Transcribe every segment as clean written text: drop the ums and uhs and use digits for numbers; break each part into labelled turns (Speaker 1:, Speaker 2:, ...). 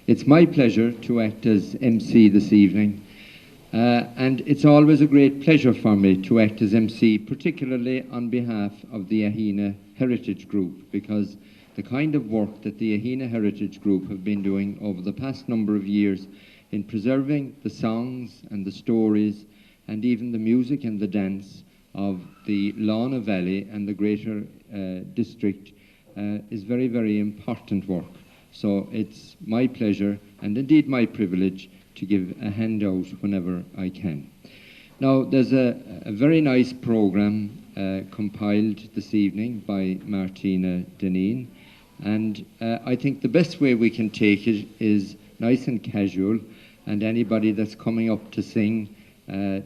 Speaker 1: It's my pleasure to act as MC this evening, and it's always a great pleasure for me to act as MC, particularly on behalf of the Ahina Heritage Group, because the kind of work that the Ahina Heritage Group have been doing over the past number of years in preserving the songs and the stories and even the music and the dance of the Lana Valley and the greater district is very, very important work. So it's my pleasure and indeed my privilege to give a handout whenever I can. Now, there's a very nice programme compiled this evening by Martina Deneen, and I think the best way we can take it is nice and casual, and anybody that's coming up to sing,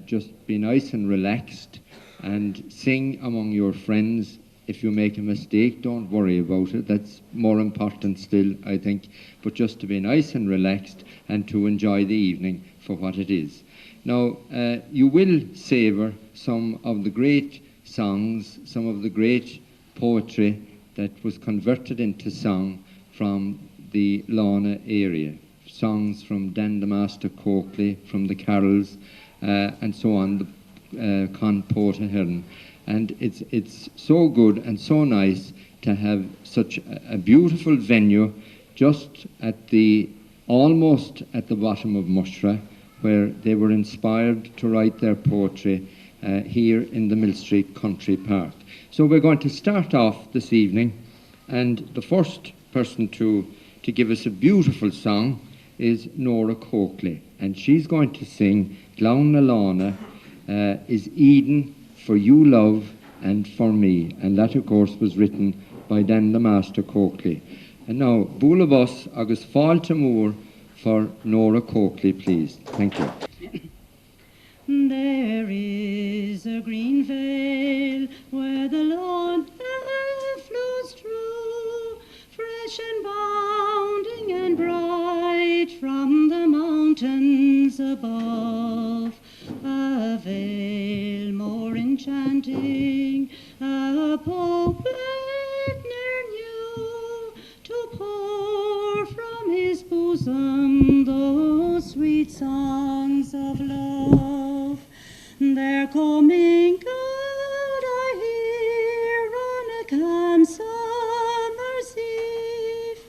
Speaker 1: just be nice and relaxed and sing among your friends. If you make a mistake, don't worry about it. That's more important still, I think. But just to be nice and relaxed and to enjoy the evening for what it is. Now, you will savour some of the great songs, some of the great poetry that was converted into song from the Lana area. Songs from Dan the Master Coakley, from the carols, and so on, the Con Porta Hearn. And it's so good and so nice to have such a beautiful venue just at almost at the bottom of Mushra, where they were inspired to write their poetry here in the Millstreet Country Park. So we're going to start off this evening, and the first person to give us a beautiful song is Nora Coakley, and she's going to sing Langnellana is Eden for you love and for me, and that of course was written by Dan the Master Coakley. And now, Bula Bus agus Fáilte Mór for Nora Coakley, please. Thank you.
Speaker 2: There is a green vale where the Lana flows through, fresh and bounding and bright from the mountains above. A vale more enchanting, a poet ne'er knew, to pour from his bosom those sweet songs of love. They're coming good, I hear, on a calm summer's eve,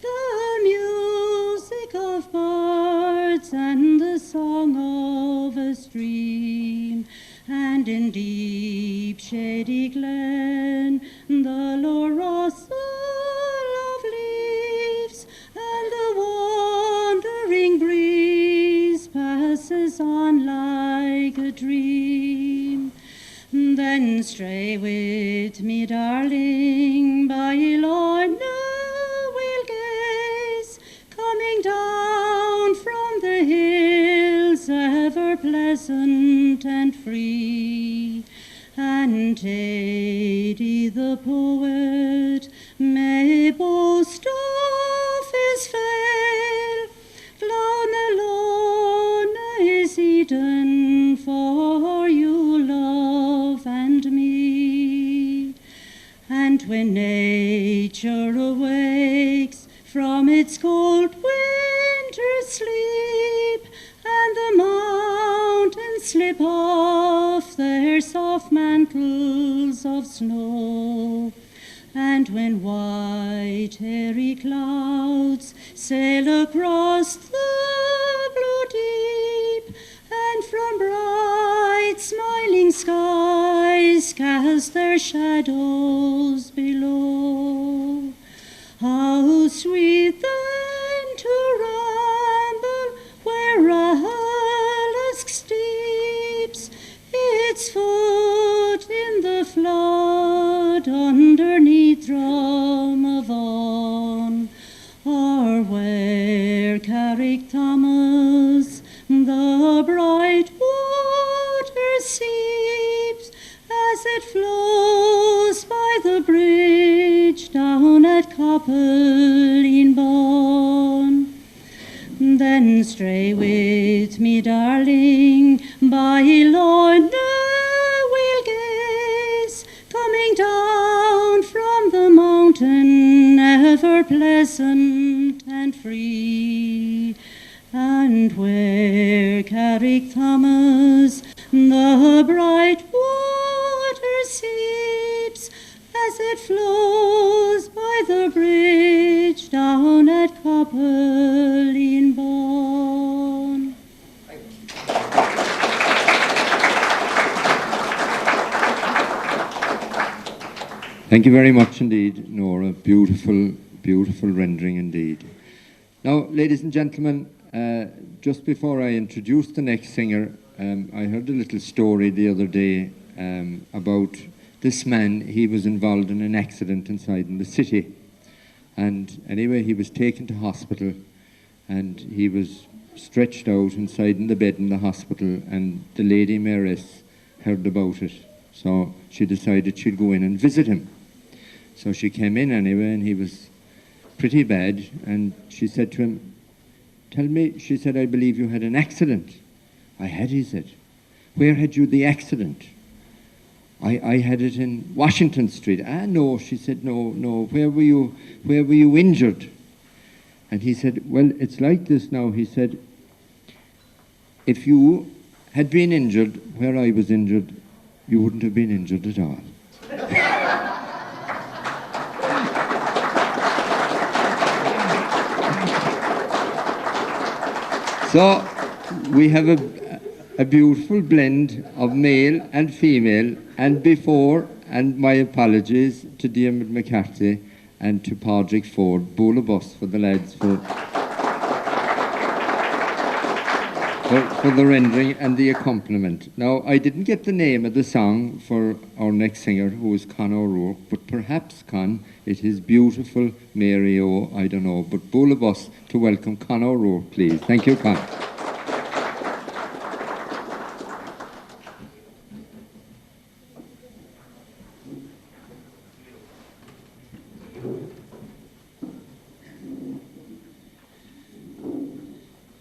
Speaker 2: the music of birds and the song of a stream, and in deep shady glen the low rustle of leaves and the wandering breeze passes on like a dream. Then stray with me, darling, by Lorna we'll gaze, coming down from the hills ever pleasant and free. And Teddy the poet may boast of his vale, Langnellana is Eden for you love and me. And when nature awakes from its cold winter sleep, and the mountains slip off their soft mantles of snow, and when white airy clouds sail across the blue deep, and from bright smiling skies cast their shadows below, how sweet then to ramble where Alask steeps its foot in the flood underneath Dromavon, or where Carrick Thomas the bright water seeps as it flows by the bridge down at Coppelin-Bon. Then stray with me, darling, by Lorna we'll gaze, coming down from the mountain ever pleasant and free. And where Carrick Thomas the bright water seeps, as it flows by the bridge down at Copperlean-Bawn.
Speaker 1: Thank you very much indeed, Nora. Beautiful, beautiful rendering indeed. Now, ladies and gentlemen, just before I introduce the next singer, I heard a little story the other day about this man. He was involved in an accident inside in the city. And anyway, he was taken to hospital and he was stretched out inside in the bed in the hospital, and the lady mayoress heard about it. So she decided she'd go in and visit him. So she came in anyway, and he was pretty bad, and she said to him, "Tell me," she said, "I believe you had an accident." "I had," he said. "Where had you the accident?" I had it in Washington Street." "Ah, no," she said, no. Where were you injured?" And he said, "Well, it's like this now," he said. "If you had been injured where I was injured, you wouldn't have been injured at all." So we have a beautiful blend of male and female, and before, and my apologies to Diarmaid McCarthy and to Padraig Ford, Bolabus for the lads for the rendering and the accompaniment. Now, I didn't get the name of the song for our next singer, who is Con O'Rourke, but perhaps, Con, it is Beautiful Mary O, I don't know, but Bolabus to welcome Con O'Rourke, please. Thank you, Con.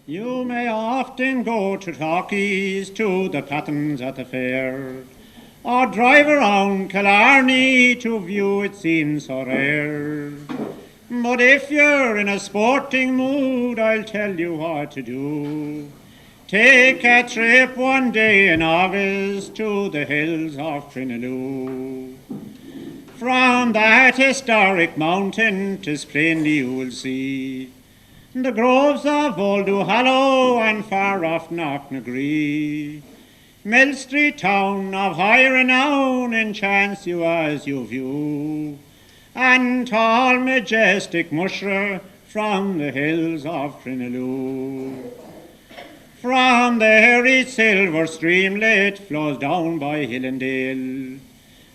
Speaker 3: You may often go to talkies, to the cottons at the fair, or drive around Killarney to view it seems so rare. But if you're in a sporting mood, I'll tell you what to do. Take a trip one day in August to the hills of Crinaloo. From that historic mountain 'tis plainly you will see the groves of Old Duhallow and far off Knocknagree. Millstreet town of high renown enchants you as you view, and tall majestic Mushra from the hills of Crinaloo. From there each silver streamlet flows down by hill and dale,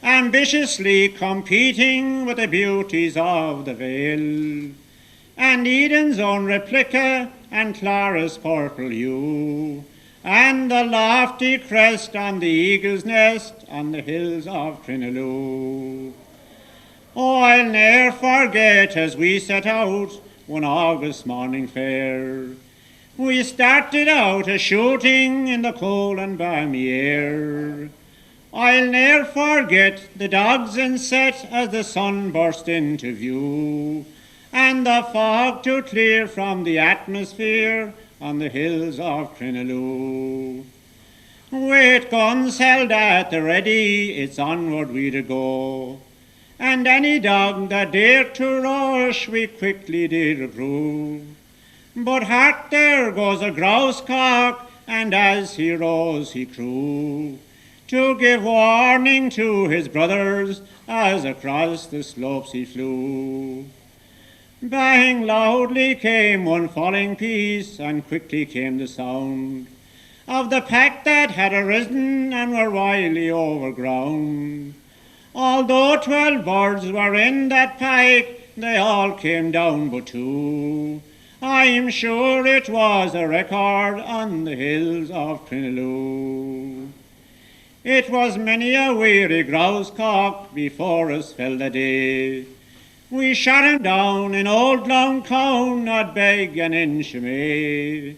Speaker 3: ambitiously competing with the beauties of the vale, and Eden's own replica and Clara's purple hue, and the lofty crest on the eagle's nest on the hills of Crinaloo. Oh, I'll ne'er forget as we set out one August morning fair. We started out a shooting in the cold and balmy air. I'll ne'er forget the dogs inset as the sun burst into view, and the fog to clear from the atmosphere on the hills of Crinaloo. With guns held at the ready, it's onward we'd go, and any dog that dared to rush, we quickly did approve. But hark, there goes a grouse cock, and as he rose he crew, to give warning to his brothers as across the slopes he flew. Bang loudly came one falling piece, and quickly came the sound of the pack that had arisen and were wildly overground. Although 12 birds were in that pack, they all came down but 2. I'm sure it was a record on the hills of Crinaloo. It was many a weary grouse cock before us fell the day. We shot him down in old Glountcown, not Beg and Inchimay,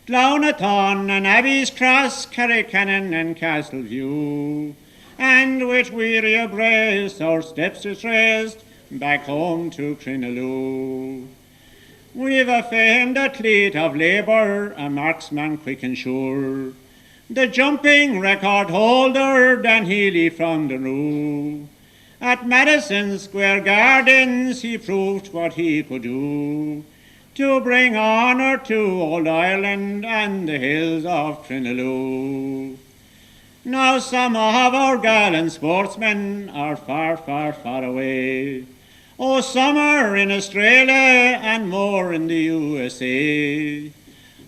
Speaker 3: Glounathon and Abbey's Cross, Carrickcannon and Castleview, and with weary abreast our steps retraced back home to Crinaloo. We've a famed athlete of labour, a marksman quick and sure, the jumping record holder, Dan Healy from the Roo. At Madison Square Gardens he proved what he could do, to bring honour to old Ireland and the hills of Trinidad. Now some of our gallant sportsmen are far, far, far away. Oh, some are in Australia and more in the USA.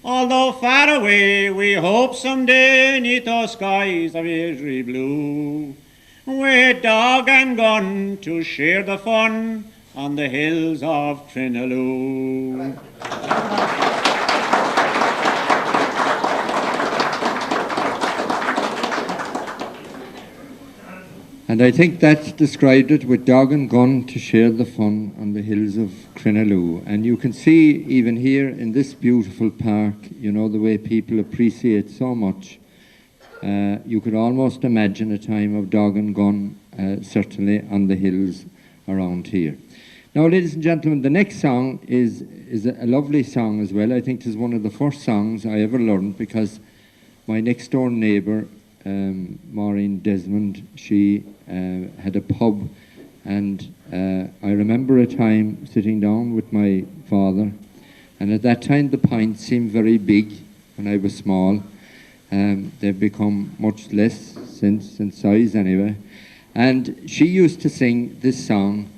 Speaker 3: Although far away, we hope someday 'neath those skies of Airy blue, with dog and gun to share the fun on the hills of Trinidad.
Speaker 1: And I think that's described it, with dog and gun to share the fun on the hills of Crinaloo. And you can see even here in this beautiful park, you know, the way people appreciate so much. You could almost imagine a time of dog and gun, certainly on the hills around here. Now, ladies and gentlemen, the next song is a lovely song as well. I think it is one of the first songs I ever learned, because my next door neighbour, Maureen Desmond, she had a pub, and I remember a time sitting down with my father, and at that time the pints seemed very big when I was small. They've become much less since, in size anyway, and she used to sing this song,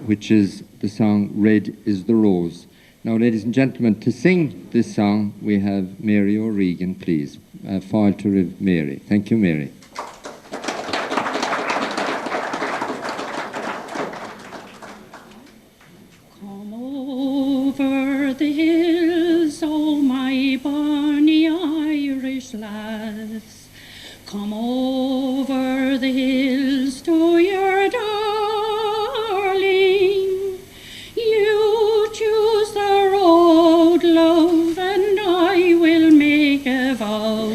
Speaker 1: which is the song Red is the Rose. Now, ladies and gentlemen, to sing this song we have Mary O'Regan, please. Fáilte Ribh Mary. Thank you, Mary.
Speaker 2: Come over the hills, oh my bonny Irish lass. Come over the hills to your darling. You choose the road, love, and I will make a vow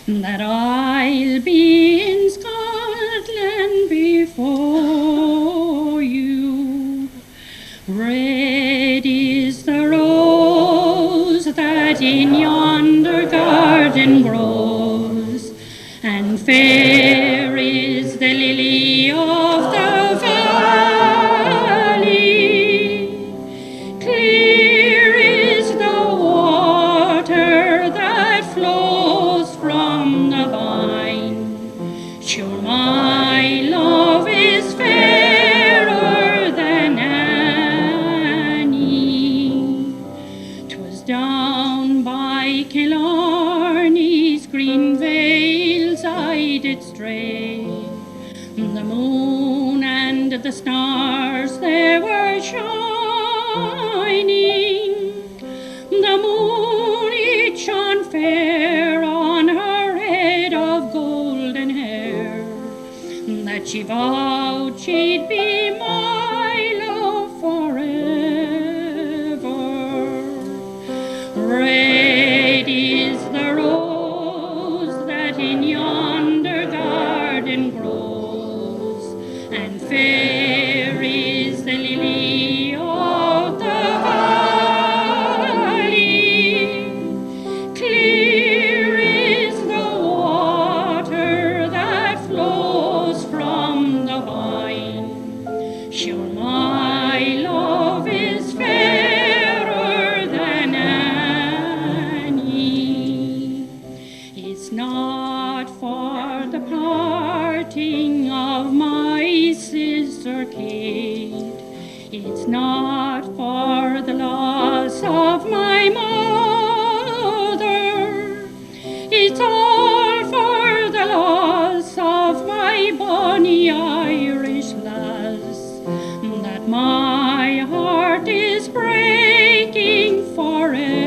Speaker 2: that I'll be in Scotland before you. Red is the rose that in yonder garden grows, and fair is the lily of the valley. Clear is the water that flows from the vine. Sure, my love is fairer than any. 'Twas down by Killarney's green vales I did stray. The moon and the stars they were shining. The moon it shone fair on her head of golden hair, that she vowed she'd be my love forever. Red is the rose that in yonder garden grows, and fair is the lily of the valley. Clear is the water that flows from the vine. Sure, my love is fairer than any. It's not for the parting of my sister Kate. It's not for the loss of my mother. It's all for the loss of my bonny Irish lass, that my heart is breaking forever.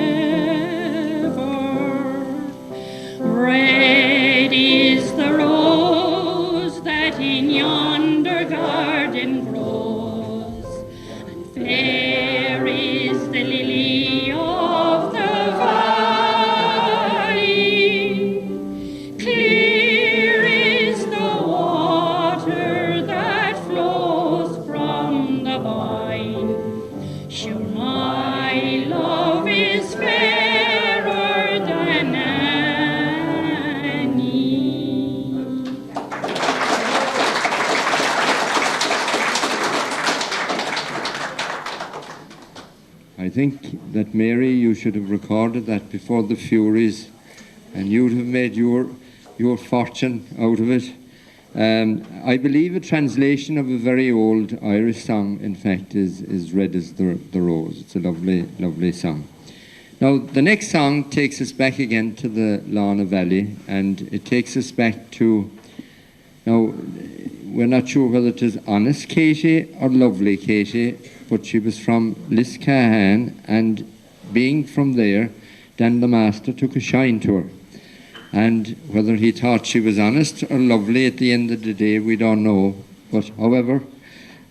Speaker 2: Red is the rose that in yonder garden grows, and fair is the lily of
Speaker 1: think that Mary, you should have recorded that before the Furies, and you'd have made your fortune out of it. I believe a translation of a very old Irish song, in fact, is Red as the Rose. It's a lovely, lovely song. Now, the next song takes us back again to the Lorna Valley, and it takes us back to, now, we're not sure whether it is Honest Katie or Lovely Katie, but she was from Liscahan, and being from there, Dan the Master took a shine to her. And whether he thought she was honest or lovely at the end of the day, we don't know. But however,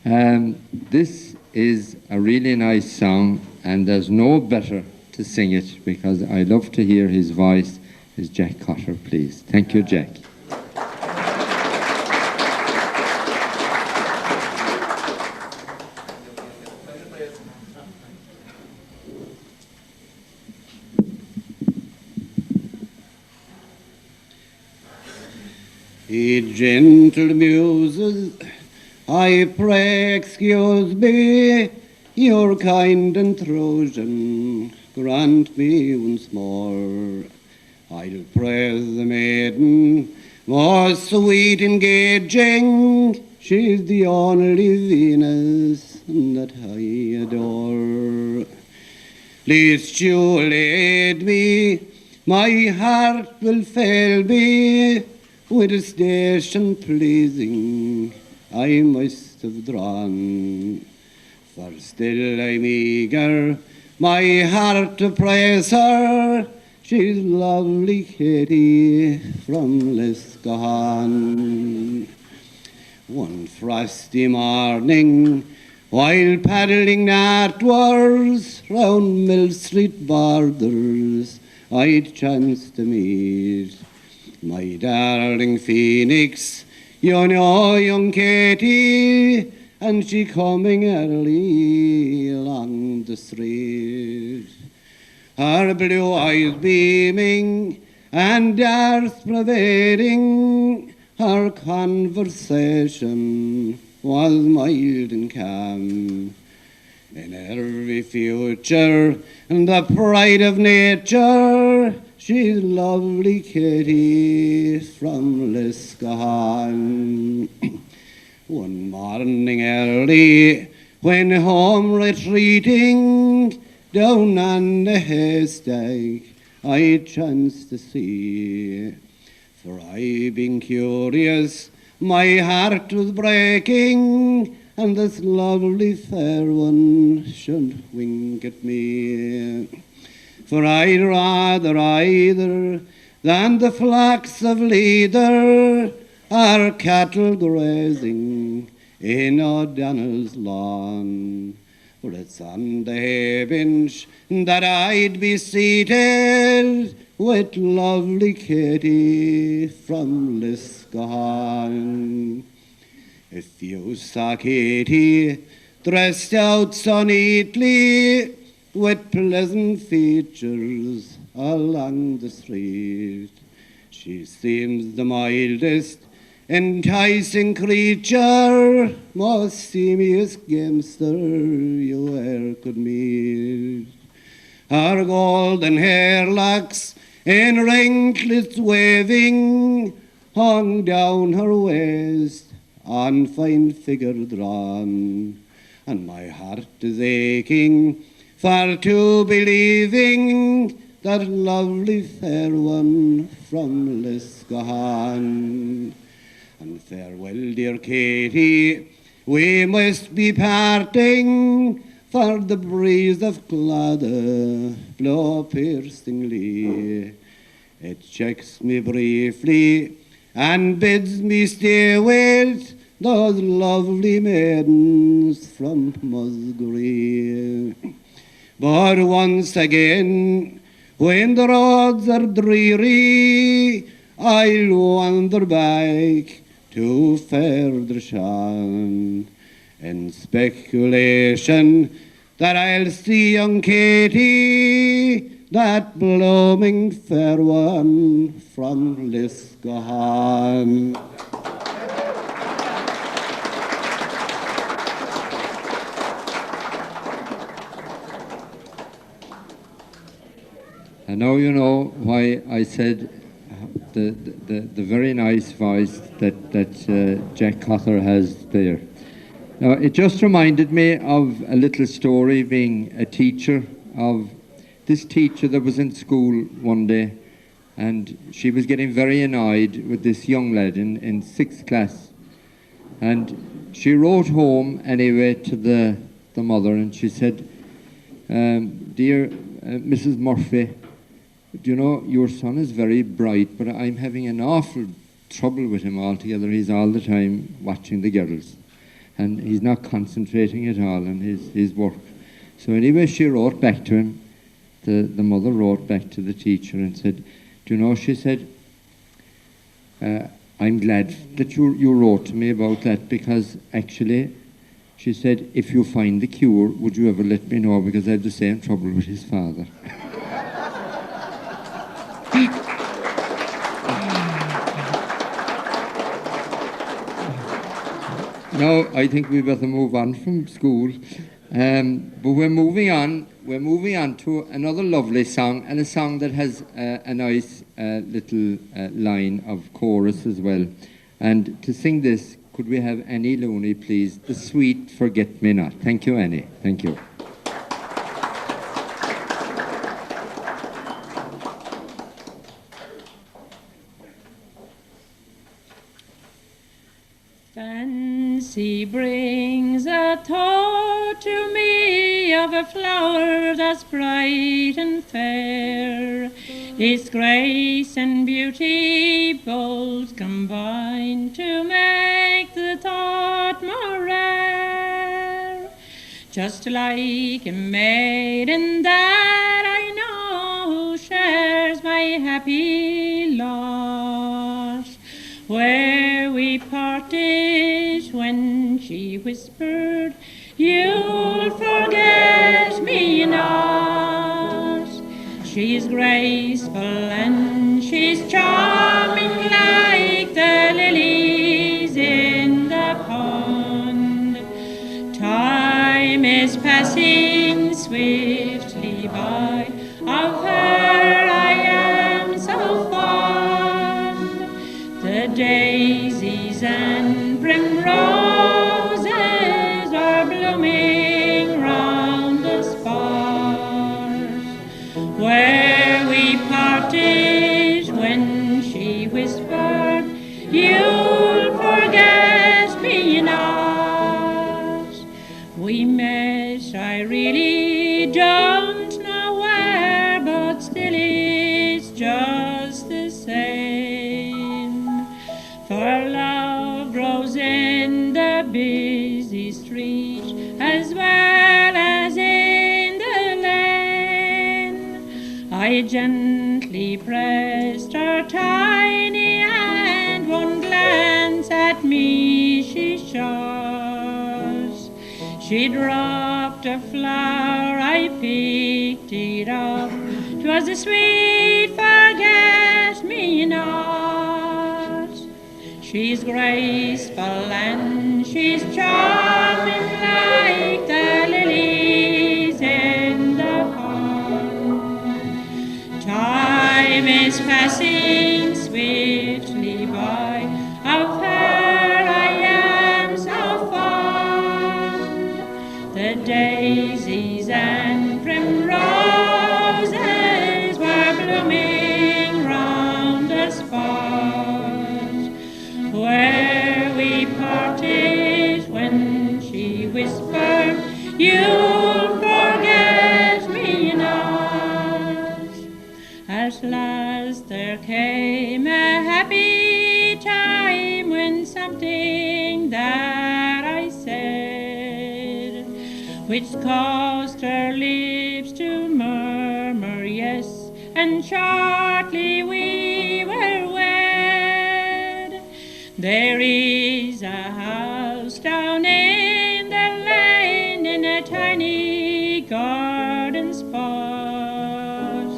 Speaker 1: this is a really nice song, and there's no better to sing it, because I love to hear his voice, is Jack Cotter, please. Thank you, Jack.
Speaker 4: Ye gentle muses, I pray excuse me, your kind intrusion grant me once more. I'll praise the maiden, most sweet engaging, she's the only Venus that I adore. Lest you aid me, my heart will fail me, with a station pleasing I must have drawn. For still I'm eager my heart to praise her, she's lovely Katie from Liscahan. One frosty morning, while paddling northwards round Millstreet borders, I'd chanced to meet my darling Phoenix, you know, young Katie, and she coming early along the street. Her blue eyes beaming and darts pervading, her conversation was mild and calm. In every future and the pride of nature, she's lovely Katie from Liscahan. One morning early, when home retreating down on the haystack, I chanced to see. For I being curious, my heart was breaking, and this lovely fair one should wink at me. For I'd rather either than the flocks of leather, our cattle grazing in O'Donnell's lawn. For it's on the hay bench that I'd be seated with lovely Katie from Liscahan. If you saw Katie dressed out so neatly, with pleasant features along the street, she seems the mildest, enticing creature, most seamiest gamester you e'er could meet. Her golden hairlocks in ringlets waving hung down her waist, on fine figure drawn, and my heart is aching for to believing that lovely fair one from Liscahan. And farewell, dear Katie, we must be parting, for the breeze of Clodagh blow piercingly. It checks me briefly and bids me stay with those lovely maidens from Musgrave. But once again, when the roads are dreary, I'll wander back to Fairdershan in speculation that I'll see young Katie, that blooming fair one from Liscahan.
Speaker 1: And now you know why I said the very nice voice that Jack Cother has there. Now, it just reminded me of a little story, being a teacher, of this teacher that was in school one day, and she was getting very annoyed with this young lad in 6th class. And she wrote home anyway to the mother, and she said, "Dear Mrs. Murphy, do you know, your son is very bright, but I'm having an awful trouble with him altogether. He's all the time watching the girls, and he's not concentrating at all on his work." So anyway, she wrote back to him. The mother wrote back to the teacher and said, "Do you know," she said, "I'm glad that you wrote to me about that, because actually," she said, "if you find the cure, would you ever let me know, because I have the same trouble with his father." Now, I think we better move on from school. But we're moving on to another lovely song, and a song that has a nice little line of chorus as well. And to sing this, could we have Annie Looney, please? The Sweet Forget-Me-Not. Thank you, Annie. Thank you.
Speaker 2: Fancy brings a thought to me of a flower that's bright and fair. Its grace and beauty both combine to make the thought more rare. Just like a maiden that I know shares my happy lot, where we parted when she whispered, "You'll forget me not." She's graceful and she's charming, like the lilies in the pond. Time is passing swiftly by, of her I am so fond. The daisies and primroses are blooming round the spars, where we parted when she whispered, "You'll forget me not." We met, I really don't know where, but still it's just the same. For love grows in the busy street as well as in the lane. I gently pressed her tiny hand, one glance at me she shot. She dropped a flower, I picked it up, 'twas a sweet forget-me-not. She's graceful and she's charming, like the lilies in the pond. Time is passing swiftly by, of her I am so fond. The daisies and primroses were blooming round the spot, where we parted when she whispered, "You'll forget me not." At last there came a happy time when something that I said, which caused her lips to murmur yes, and shortly we were wed. There is a house down in the lane, in a tiny garden spot.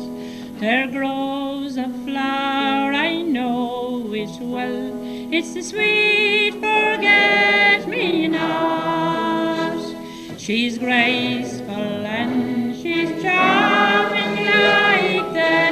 Speaker 2: There grows a flower, I know it well, it's the sweet forget-me-not. She's graceful and she's charming, like the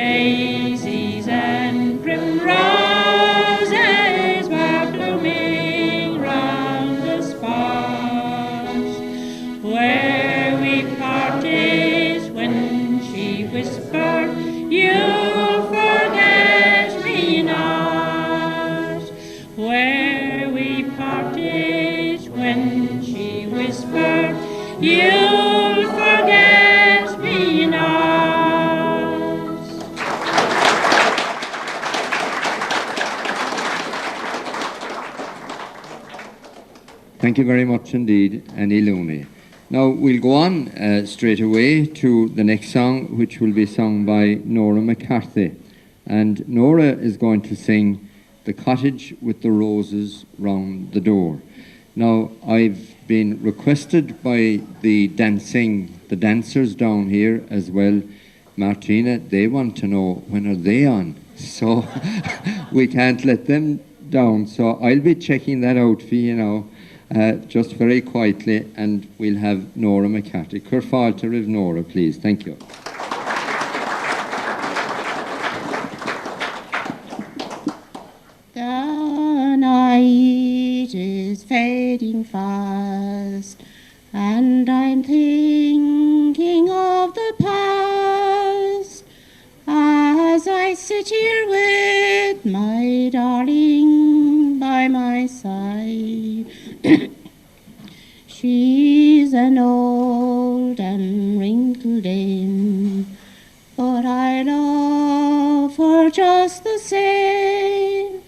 Speaker 2: daisies and primroses were blooming round the spot where we parted, when she whispered, "You'll forget me not." Where we parted, when she whispered, "You'll forget me not."
Speaker 1: Thank you very much indeed, Annie Looney. Now we'll go on straight away to the next song, which will be sung by Nora McCarthy. And Nora is going to sing "The Cottage with the Roses Round the Door." Now, I've been requested by the dancers down here as well, Martina, they want to know when are they on. So we can't let them down. So I'll be checking that out for you now, just very quietly, and we'll have Nora McCarthy. Curfalter of Nora, please. Thank you.
Speaker 5: The night is fading fast, and I'm thinking of the past as I sit here with my darling by my side. She's an old and wrinkled dame, but I love her just the same.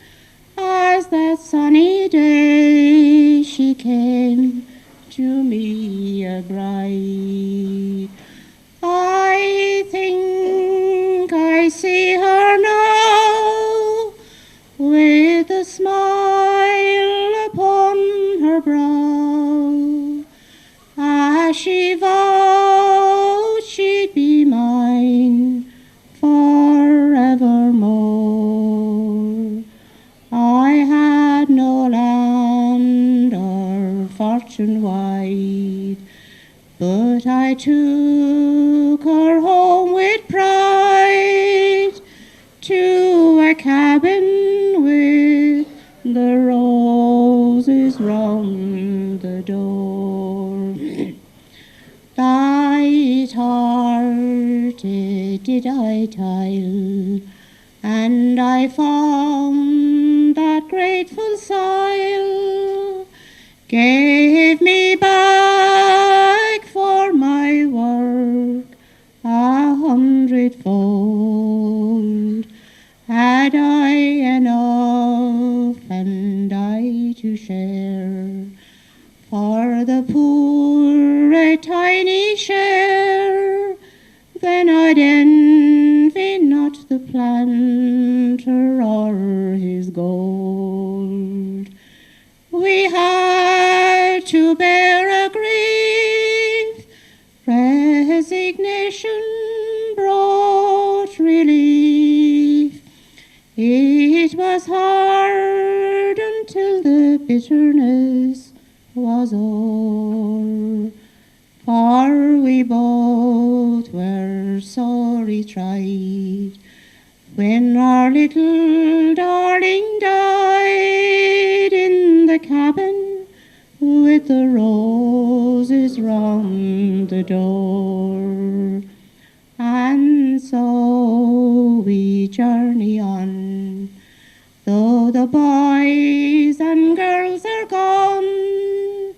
Speaker 5: As that sunny day she came to me a bride, I think I see her now, with a smile upon her brow, as she vowed she'd be mine forevermore. I had no land or fortune wide, but I took her home with pride to a cabin with the roses round the door. Light-hearted did I toil, and I found that grateful soil gave me back for my work 100-fold. Had I enough and I to share, for the poor a tiny share, then I'd envy not the planter or his gold. We had to bear a grief, resignation brought relief. It was hard until the bitterness was o'er, for we both were sorely tried when our little darling died in the cabin with the roses round the door. And so we journey on, though the boys and girls are gone,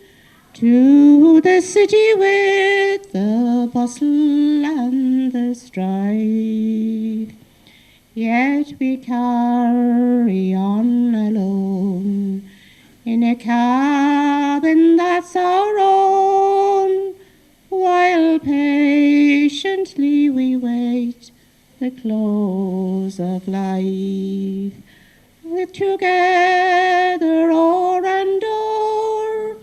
Speaker 5: to the city with the bustle and the strife. Yet we carry on alone in a cabin that's our own, while patiently we wait the close of life. With together o'er and o'er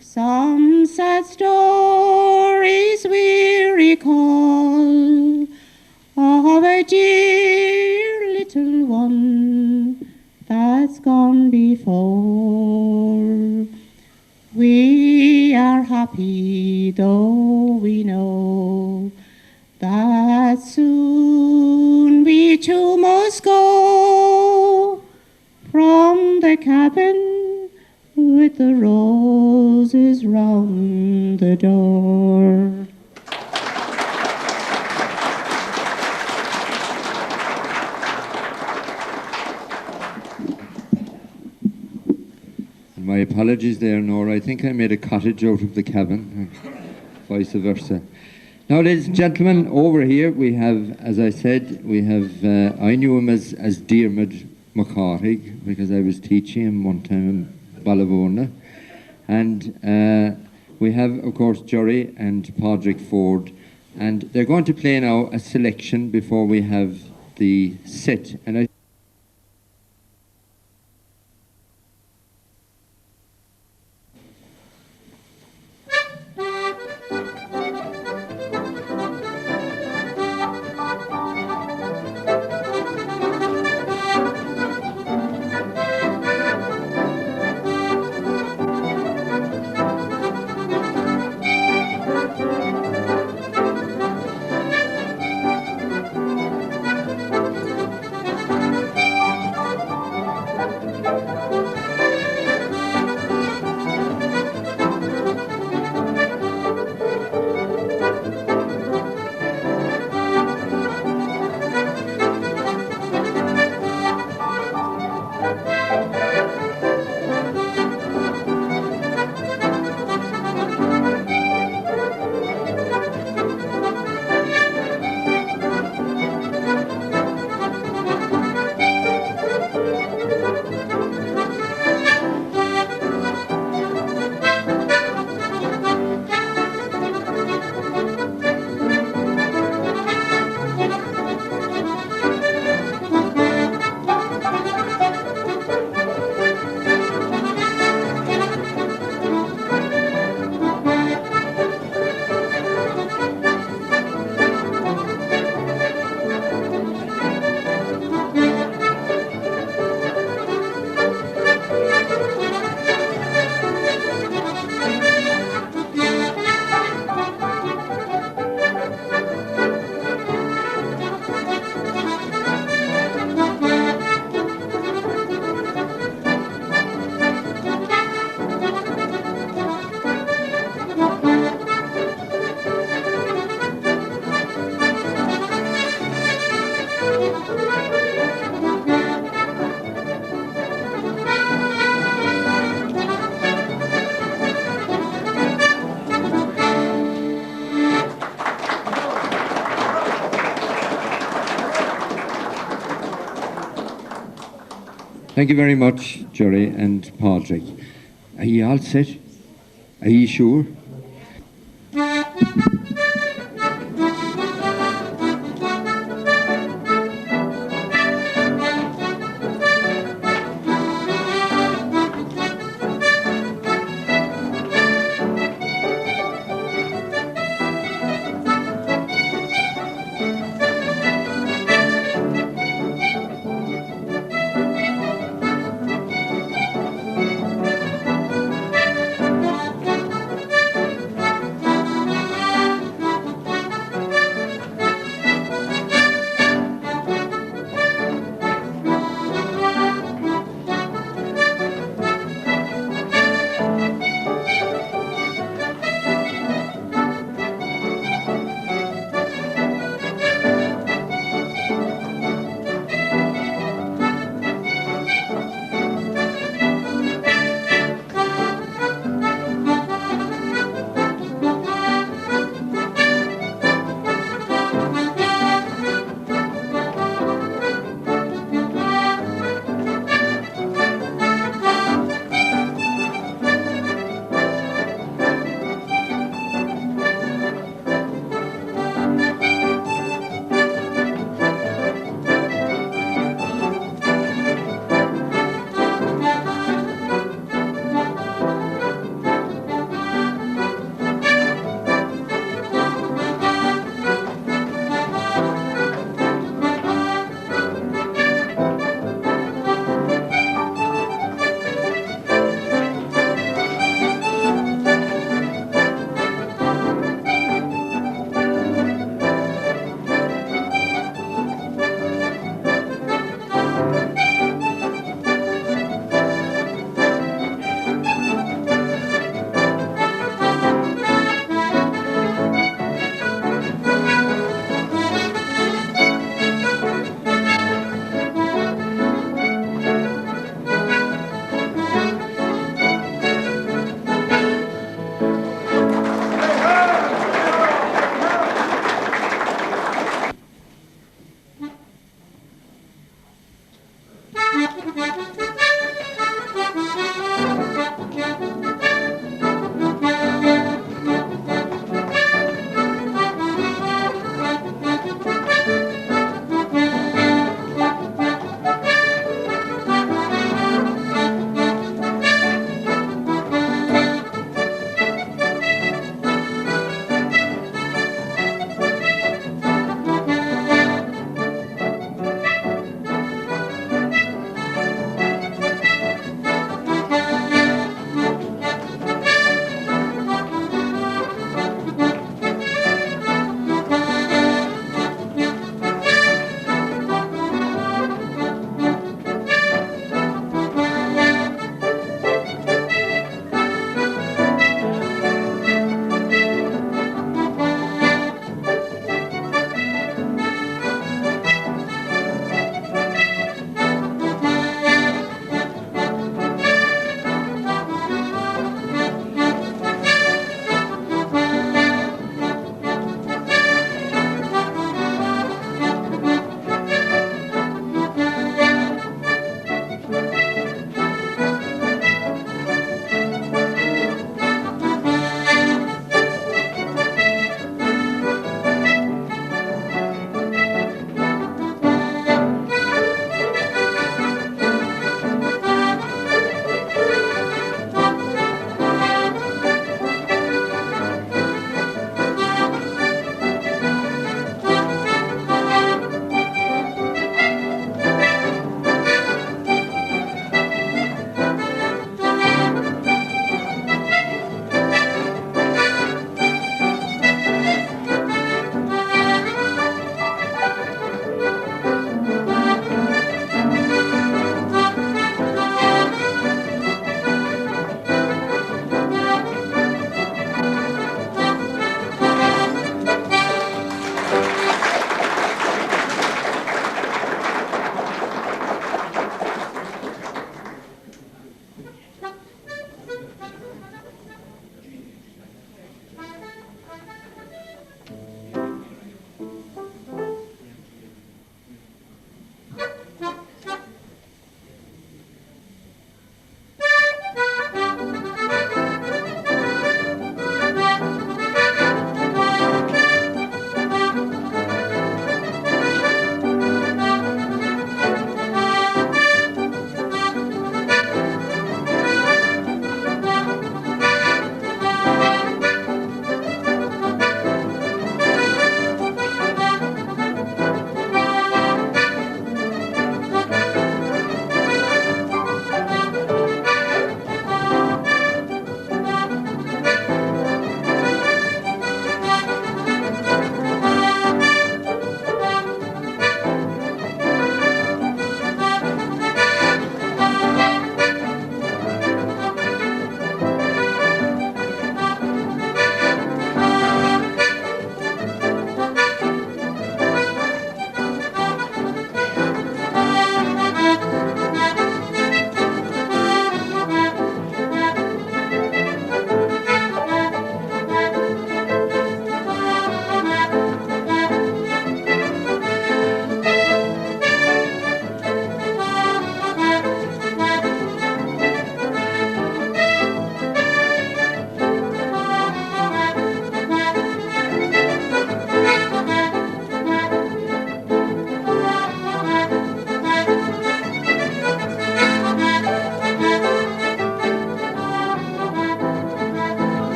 Speaker 5: some sad stories we recall of a dear little one that's gone before. We are happy though we know that soon we
Speaker 1: My apologies there, Nora. I think I made a cottage out of the cabin, vice versa. Now, ladies and gentlemen, over here we have, as I said, we have, I knew him as Diarmid McCarthy because I was teaching him one time in Ballavona. And we have, of course, Jerry and Padraig Ford. And they're going to play now a selection before we have the set. And I thank you very much, Jerry and Padraig. Are you all set? Are you sure?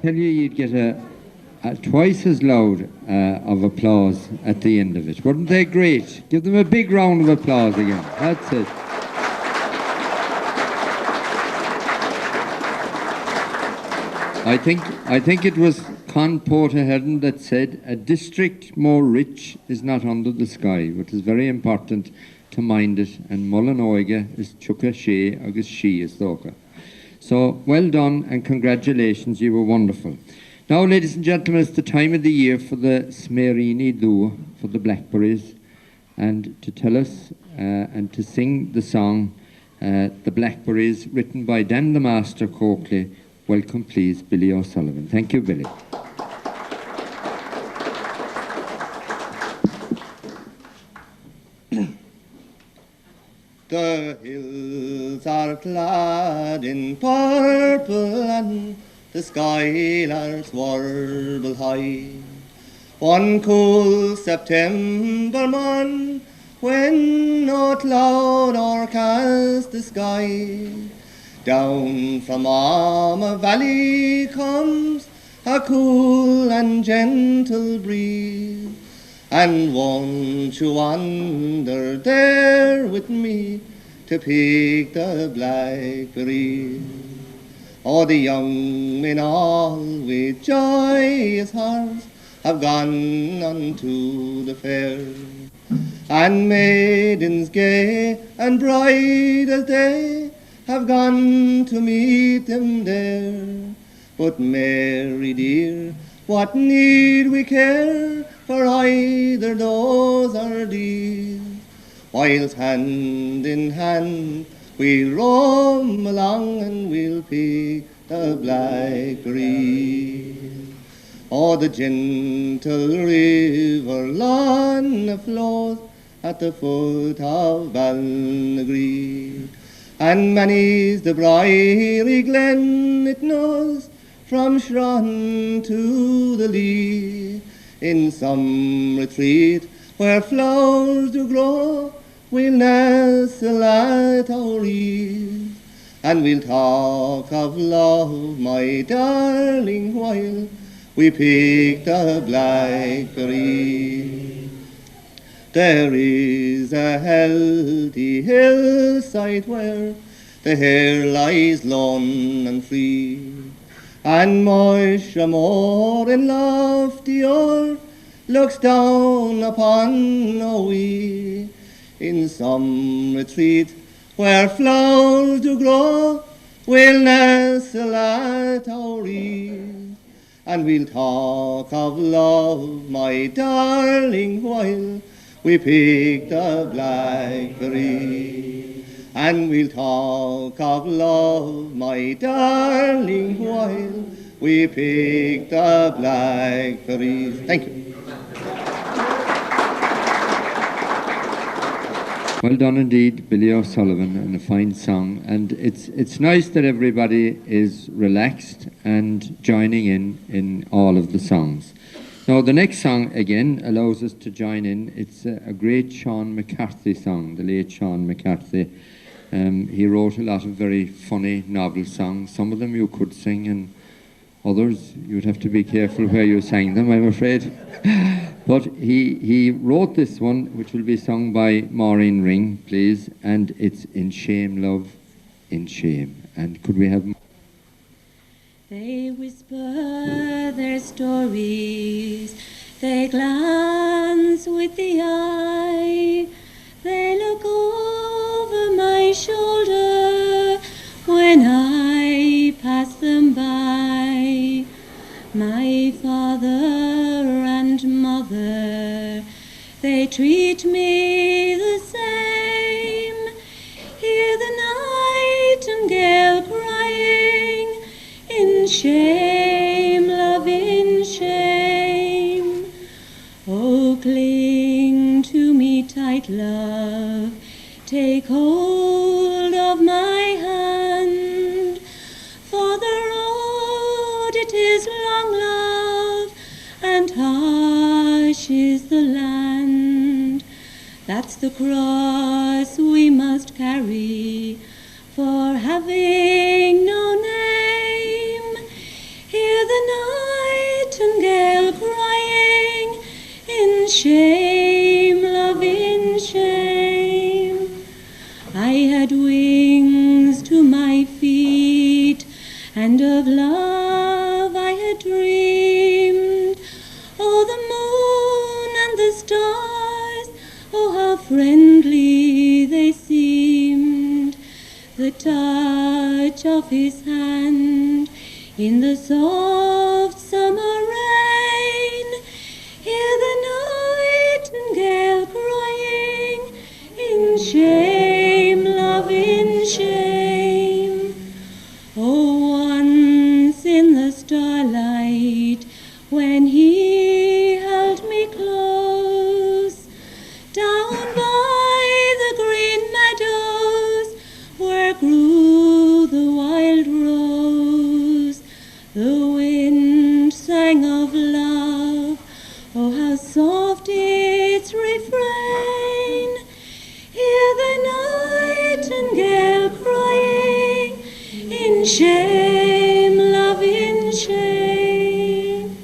Speaker 1: Tell you, you'd get a twice as loud of applause at the end of it. Weren't they great? Give them a big round of applause again. That's it. I think it was Con Portaheadon that said, a district more rich is not under the sky, but it's very important to mind it, and Mullen Oige is Chuka She, agus She is Thoka. So, well done and congratulations, you were wonderful. Now, ladies and gentlemen, it's the time of the year for the Smerini Dua, for the Blackberries, and to tell us and to sing the song, The Blackberries, written by Dan the Master Coakley. Welcome, please, Billy O'Sullivan. Thank you, Billy.
Speaker 4: The hills are clad in purple and the skylarks warble high. One cool September morn, when no cloud o'ercast the sky, down from Armagh Valley comes a cool and gentle breeze. And won't you wander there with me to pick the blackberries? All the young men all with joyous hearts have gone unto the fair, and maidens gay and bright as day have gone to meet them there. But Mary dear, what need we care for either those or these, whilst hand in hand we'll roam along and we'll pick the blackberries. Oh, the gentle river Langnellana flows at the foot of Balnagree, and many's the briery glen it knows from Shron to the Lee. In some retreat where flowers do grow, we'll nestle at our ease, and we'll talk of love, my darling, while we pick the blackberry. There is a healthy hillside where the hare lies lone and free, and Moisha more in lofty earth looks down upon a wee. In some retreat where flowers do grow, we'll nestle at our ease, and we'll talk of love, my darling, while we pick the blackberry. And we'll talk of love, my darling, while we pick the blackberries. Thank you.
Speaker 1: Well done indeed, Billy O'Sullivan, and a fine song. And it's nice that everybody is relaxed and joining in all of the songs. Now, the next song, again, allows us to join in. It's a great Sean McCarthy song, the late Sean McCarthy. He wrote a lot of very funny novel songs. Some of them you could sing, and others you would have to be careful where you sang them, I'm afraid. But he wrote this one, which will be sung by Maureen Ring, please, and it's In Shame, Love, In Shame. And could we have...
Speaker 2: They whisper their stories, they glance with the eye, they look over my shoulder when I pass them by. My father and mother, they treat me the same. Hear the nightingale crying, in shame, love, in shame. Oh, cling to me tight, love, take hold of my hand, for the road it is long, love, and harsh is the land. That's the cross we must carry, for having no name. Hear the shame, love, in shame. I had wings to my feet, and of love I had dreamed. Oh, the moon and the stars, oh, how friendly they seemed. The touch of his hand in the soft summer rain. Hear the nightingale crying, in shame, love, in shame. Oh, once in the starlight, when he held me close, down by the green meadows, where grew the wild rose, the wind sang of love, oh, how soft its refrain. Hear the nightingale crying, in shame, love, in shame.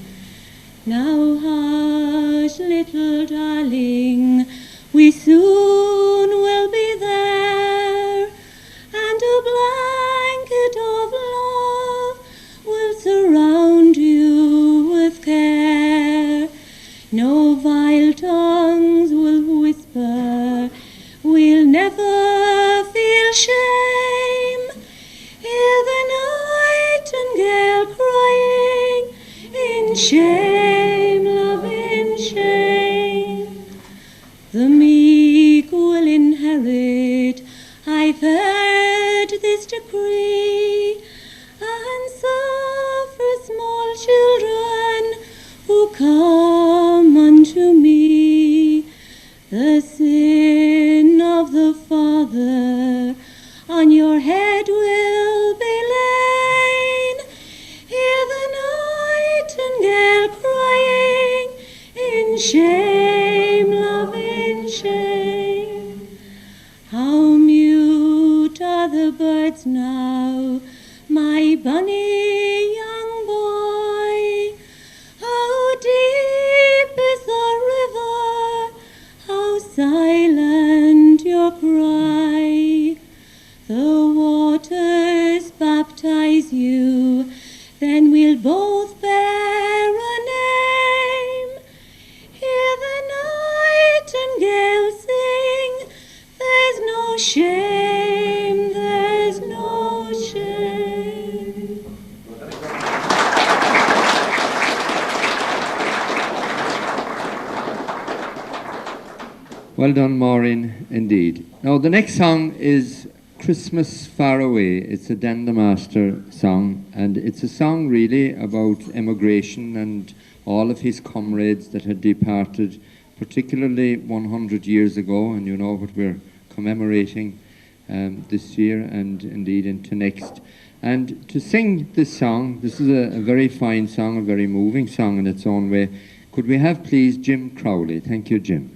Speaker 2: Now hush, little darling, we soon will be there, and a blanket of love will surround you with care. No vile tongues will whisper, we'll never feel shame. Hear the nightingale crying, in shame, love, in shame. The meek will inherit, I've heard this decree, and suffer small children who come unto me. The sin of the father on your head will be laid. Hear the nightingale crying, in shame, love, in shame. How mute are the birds now, my bonny young boy. How deep is the river, how silent your cry. The waters baptize you, then we'll both bear a name. Hear the nightingale sing, there's no shame, there's no shame.
Speaker 1: Well done, Maureen, indeed. Now, the next song is Christmas Far Away. It's a Dan the Master song, and it's a song really about emigration and all of his comrades that had departed, particularly 100 years ago, and you know what we're commemorating this year and indeed into next. And to sing this song, this is a very fine song, a very moving song in its own way. Could we have, please, Jim Crowley? Thank you, Jim.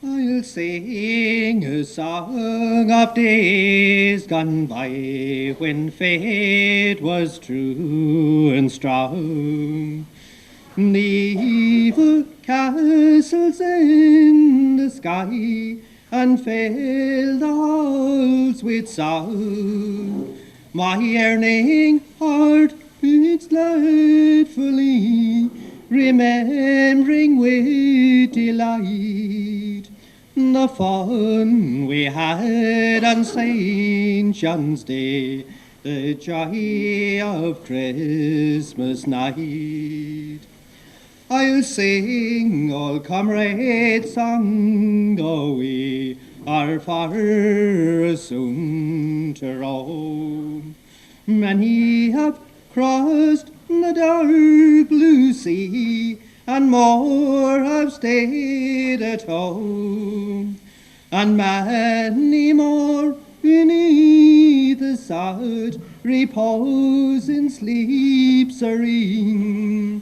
Speaker 4: I'll sing a song of days gone by, when fate was true and strong. Naval castles in the sky, and filled the halls with song. My yearning heart beats gladfully, remembering with delight the fun we had on St. John's Day, the joy of Christmas night. I'll sing all comrades' song, though we are far soon to roam. Many have crossed the dark blue sea, and more have stayed at home, and many more beneath the sod repose in sleep serene,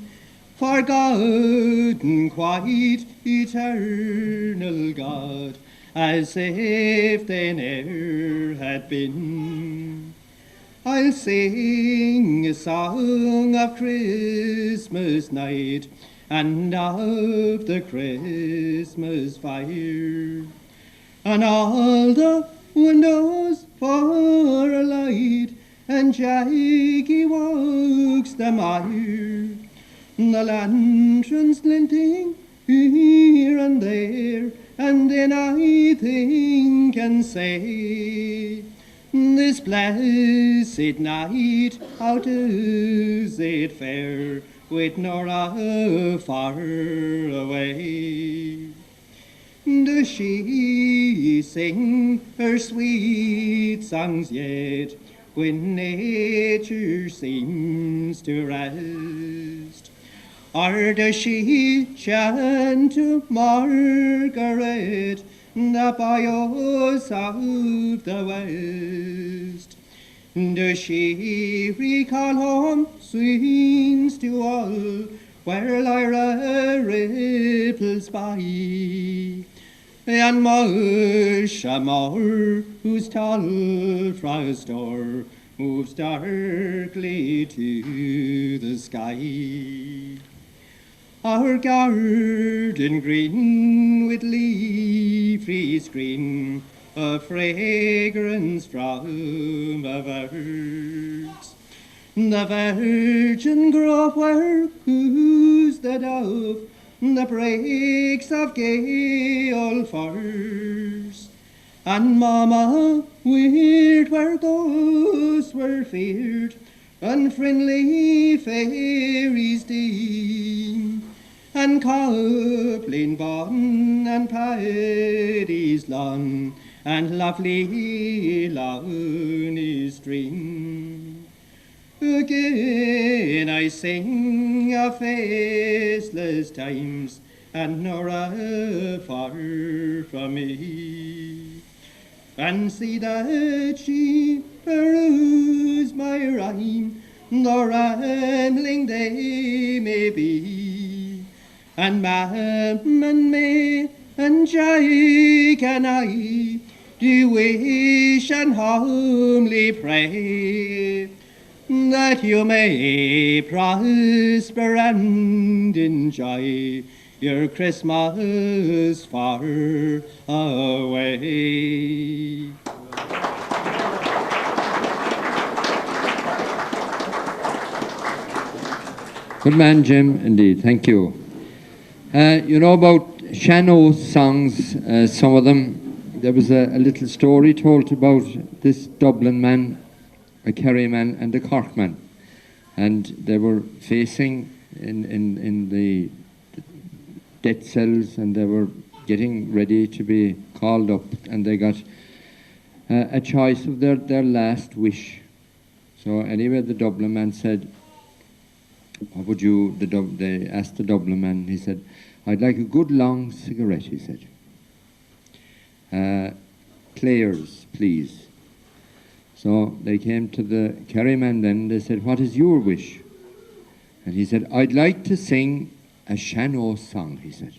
Speaker 4: forgotten quite eternal God, as if they ne'er had been. I'll sing a song of Christmas night and of the Christmas fire, and all the windows for a light, and Jackie walks the mire, the lanterns glinting here and there, and then I think and say, this blessed night, how does it fare with Nora far away? Does she sing her sweet songs yet when nature seems to rest? Or does she chant to Margaret, the boyos of the West? Does she recall home scenes to all where Lyra ripples by, and Mushamore, whose tall frost door moves darkly to the sky? Our garden green with leafy screen, a fragrance from a verse. The virgin grove where coos the dove, the breaks of gay old firs, and Mama weird where ghosts were feared, and friendly fairies deem, and Coplin Bon and Paddy's Lawn, and lovely Lawny's Stream. Again I sing of faceless times, and Nora far from me, and see that she peruse my rhyme, the rambling day may be, and Mam and May and Jake and I do wish and humbly pray that you may prosper and enjoy your Christmas far away.
Speaker 1: Good man, Jim, indeed. Thank you. You know about Shannon songs, some of them. There was a little story told about this Dublin man, a Kerry man and a Cork man. And they were facing in the death cells, and they were getting ready to be called up, and they got a choice of their last wish. So anyway, the Dublin man said, what would you, they asked the Dublin man, he said, I'd like a good long cigarette, he said. Players, please. So they came to the Kerry man then, they said, what is your wish? And he said, I'd like to sing a Shannon song, he said.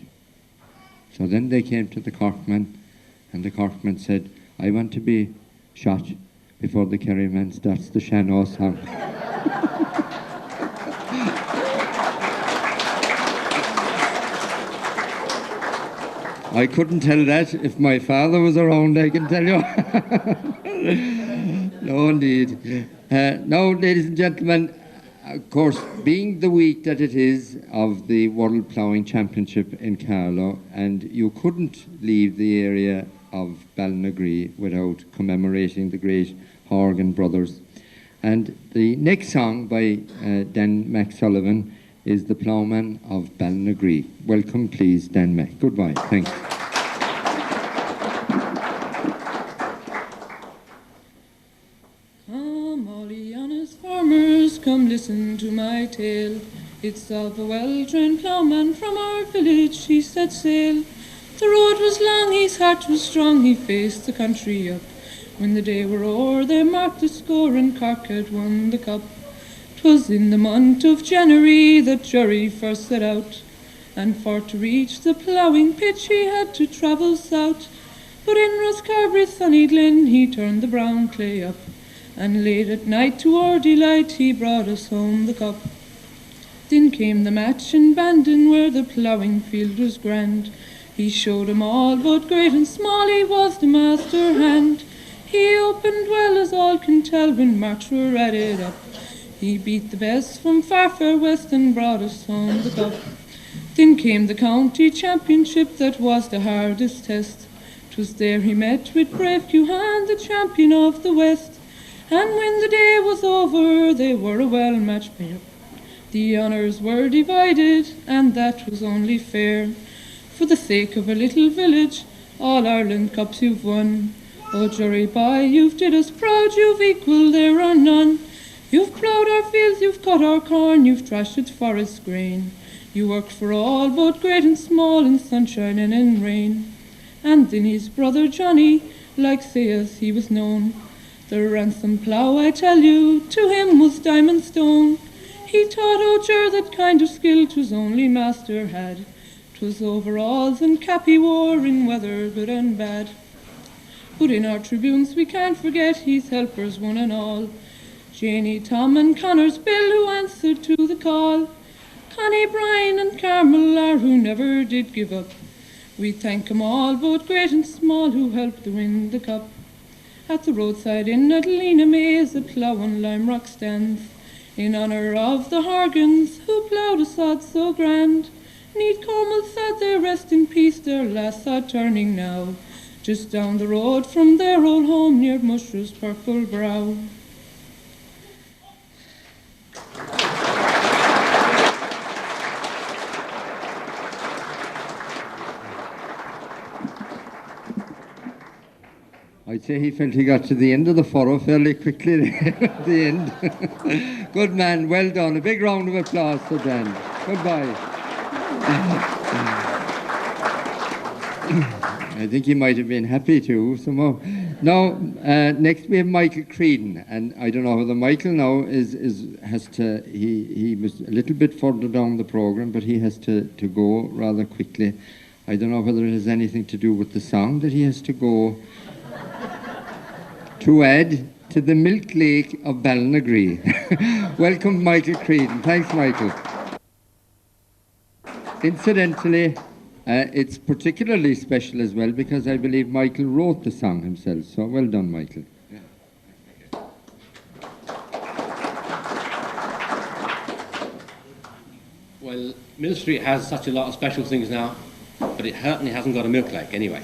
Speaker 1: So then they came to the Cork man, and the Cork man said, I want to be shot before the Kerry man starts the Shannon song. I couldn't tell that if my father was around, I can tell you. No, indeed. Now, ladies and gentlemen, of course, being the week that it is of the World Ploughing Championship in Carlow, and you couldn't leave the area of Aghinagh without commemorating the great Horgan brothers. And the next song by Dan McSullivan is The Plowman of Aghinagh. Welcome, please, Dan Mac. Goodbye. Thanks.
Speaker 6: Come, all ye honest farmers, come listen to my tale. It's of a well-trained ploughman from our village, he set sail. The road was long, his heart was strong, he faced the country up. When the day were o'er, they marked the score, and Cork had won the cup. 'Twas in the month of January that Jerry first set out, and for to reach the ploughing pitch he had to travel south. But in Roscarbery's sunny glen he turned the brown clay up, and late at night to our delight he brought us home the cup. Then came the match in Bandon where the ploughing field was grand. He showed 'em all, both great and small, he was the master hand. He opened well as all can tell when marks were added up. He beat the best from far west and brought us home the cup. Then came the county championship, that was the hardest test. 'Twas there he met with brave Cuhan, the champion of the West. And when the day was over, they were a well-matched pair. The honours were divided, and that was only fair. For the sake of a little village, all Ireland cups you've won. Oh, Jerry boy, you've did us proud, you've equal there are none. You've ploughed our fields, you've cut our corn, you've thrashed its forest grain. You worked for all, both great and small, in sunshine and in rain. And then his brother Johnny, like sayas he was known. The ransom plough, I tell you, to him was diamond stone. He taught Ocher that kind of skill 'twas only master had. 'Twas overalls and cap he wore in weather good and bad. But in our tribunes we can't forget his helpers one and all. Janie, Tom and Connor's Bill, who answered to the call. Connie, Brian and Carmel are who never did give up. We thank 'em all, both great and small, who helped to win the cup. At the roadside in Adelina Mays, a plough on Lime Rock stands, in honour of the Horgans, who ploughed a sod so grand. Neath Cornwall sod they rest in peace, their last sod turning now, just down the road from their old home near Mushro's purple brow.
Speaker 1: I'd say he felt he got to the end of the furrow fairly quickly there at the end. Good man, well done. A big round of applause for Dan. Goodbye. I think he might have been happy too somehow. Now, next we have Michael Creedon, and I don't know whether Michael now he was a little bit further down the programme, but he has to go rather quickly. I don't know whether it has anything to do with the song that he has to go to add to the Milk Lake of Ballinaghree. Welcome, Michael Creedon. Thanks, Michael. Incidentally, it's particularly special as well because I believe Michael wrote the song himself. So well done, Michael.
Speaker 7: Yeah. Well, Millstreet has such a lot of special things now, but it certainly hasn't got a milk lake anyway.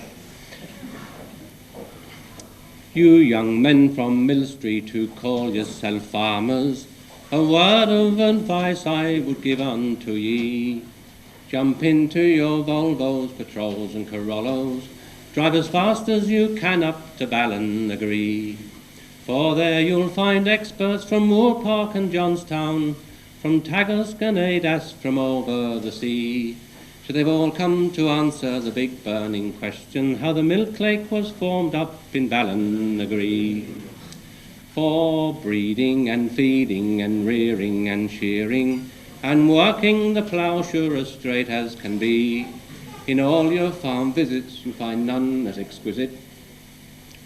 Speaker 7: You young men from Millstreet who call yourself farmers, a word of advice I would give unto ye. Jump into your Volvos, Patrols and Corollas, drive as fast as you can up to Ballinaghree. For there you'll find experts from Moor Park and Johnstown, from Tagus and Adas from over the sea. So they've all come to answer the big burning question, how the milk lake was formed up in Ballinaghree. For breeding and feeding and rearing and shearing and working the plough sure as straight as can be, in all your farm visits you find none as exquisite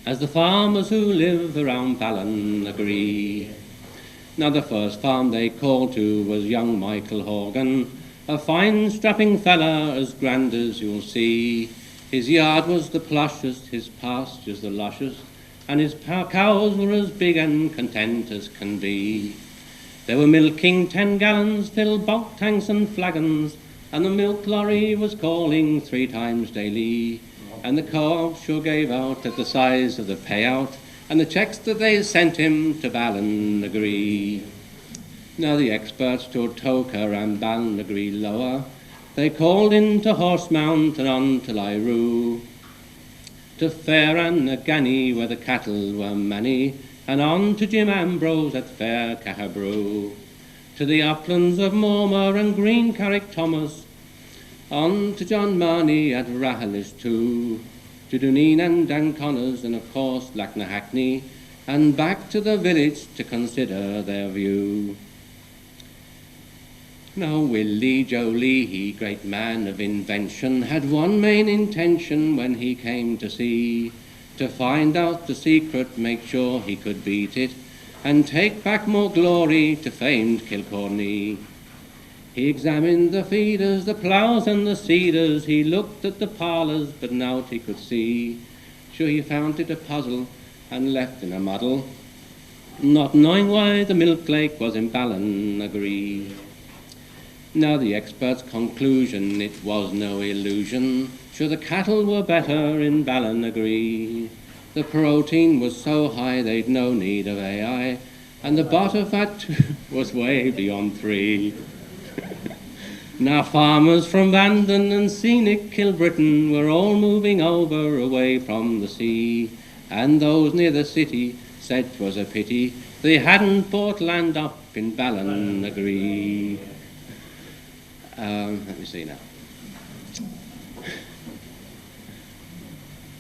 Speaker 7: as the farmers who live around Ballinaghree. Now the first farm they called to was young Michael Horgan, a fine strapping fella as grand as you'll see. His yard was the plushest, his pastures the lushest, and his cows were as big and content as can be. They were milking 10 gallons, filled bulk tanks and flagons, and the milk lorry was calling 3 times daily. And the co-op sure gave out at the size of the payout, and the checks that they sent him to Ballinaghree. Now the experts to Toker and Ballinaghree lower, they called into Horsemount and on to Lyroo, to Fair and Aghinagh where the cattle were many, and on to Jim Ambrose at Fair Cahabrew, to the uplands of Mormer and Green Carrick Thomas, on to John Marney at Rahalish too, to Duneen and Dan Connors and of course Langnellana, and back to the village to consider their view. Now Willie Joe Leahy, great man of invention, had one main intention when he came to sea, to find out the secret, make sure he could beat it, and take back more glory to famed Kilcorny. He examined the feeders, the ploughs and the seeders, he looked at the parlours, but nought he could see. Sure he found it a puzzle, and left in a muddle, not knowing why the milk lake was in Ballinaghree. Now the expert's conclusion, it was no illusion, sure the cattle were better in Ballinaghree. The protein was so high they'd no need of AI, and the butter fat was way beyond 3. Now farmers from Bandon and scenic Kilbrittain were all moving over away from the sea, and those near the city said 'twas a pity they hadn't bought land up in Ballinaghree. Let me see now.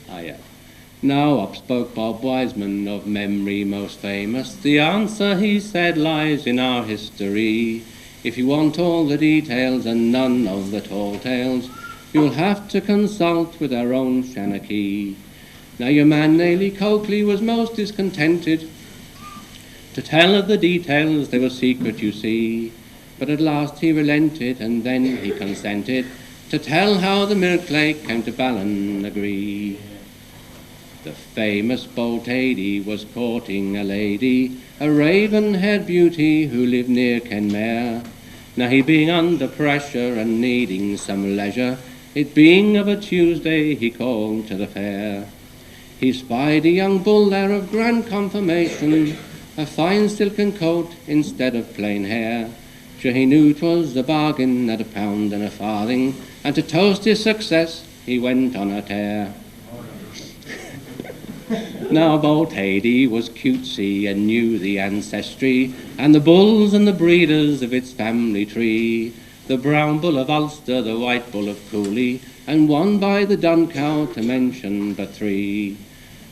Speaker 7: Yeah. Now up spoke Bob Wiseman, of memory most famous. The answer, he said, lies in our history. If you want all the details and none of the tall tales, you'll have to consult with our own Shanachie. Now your man Naily Coakley was most discontented to tell of the details, they were secret, you see. But at last he relented, and then he consented to tell how the milk lake came to Ballinaghree. The famous Boltady was courting a lady, a raven-haired beauty who lived near Kenmare. Now he being under pressure and needing some leisure, it being of a Tuesday, he called to the fair. He spied a young bull there of grand conformation, a fine silken coat instead of plain hair. Sure he knew 'twas a bargain at £1 and a farthing, and to toast his success he went on a tear. Now Boltady was cutesy and knew the ancestry, and the bulls and the breeders of its family tree. The brown bull of Ulster, the white bull of Cooley, and one by the dun cow, to mention but 3.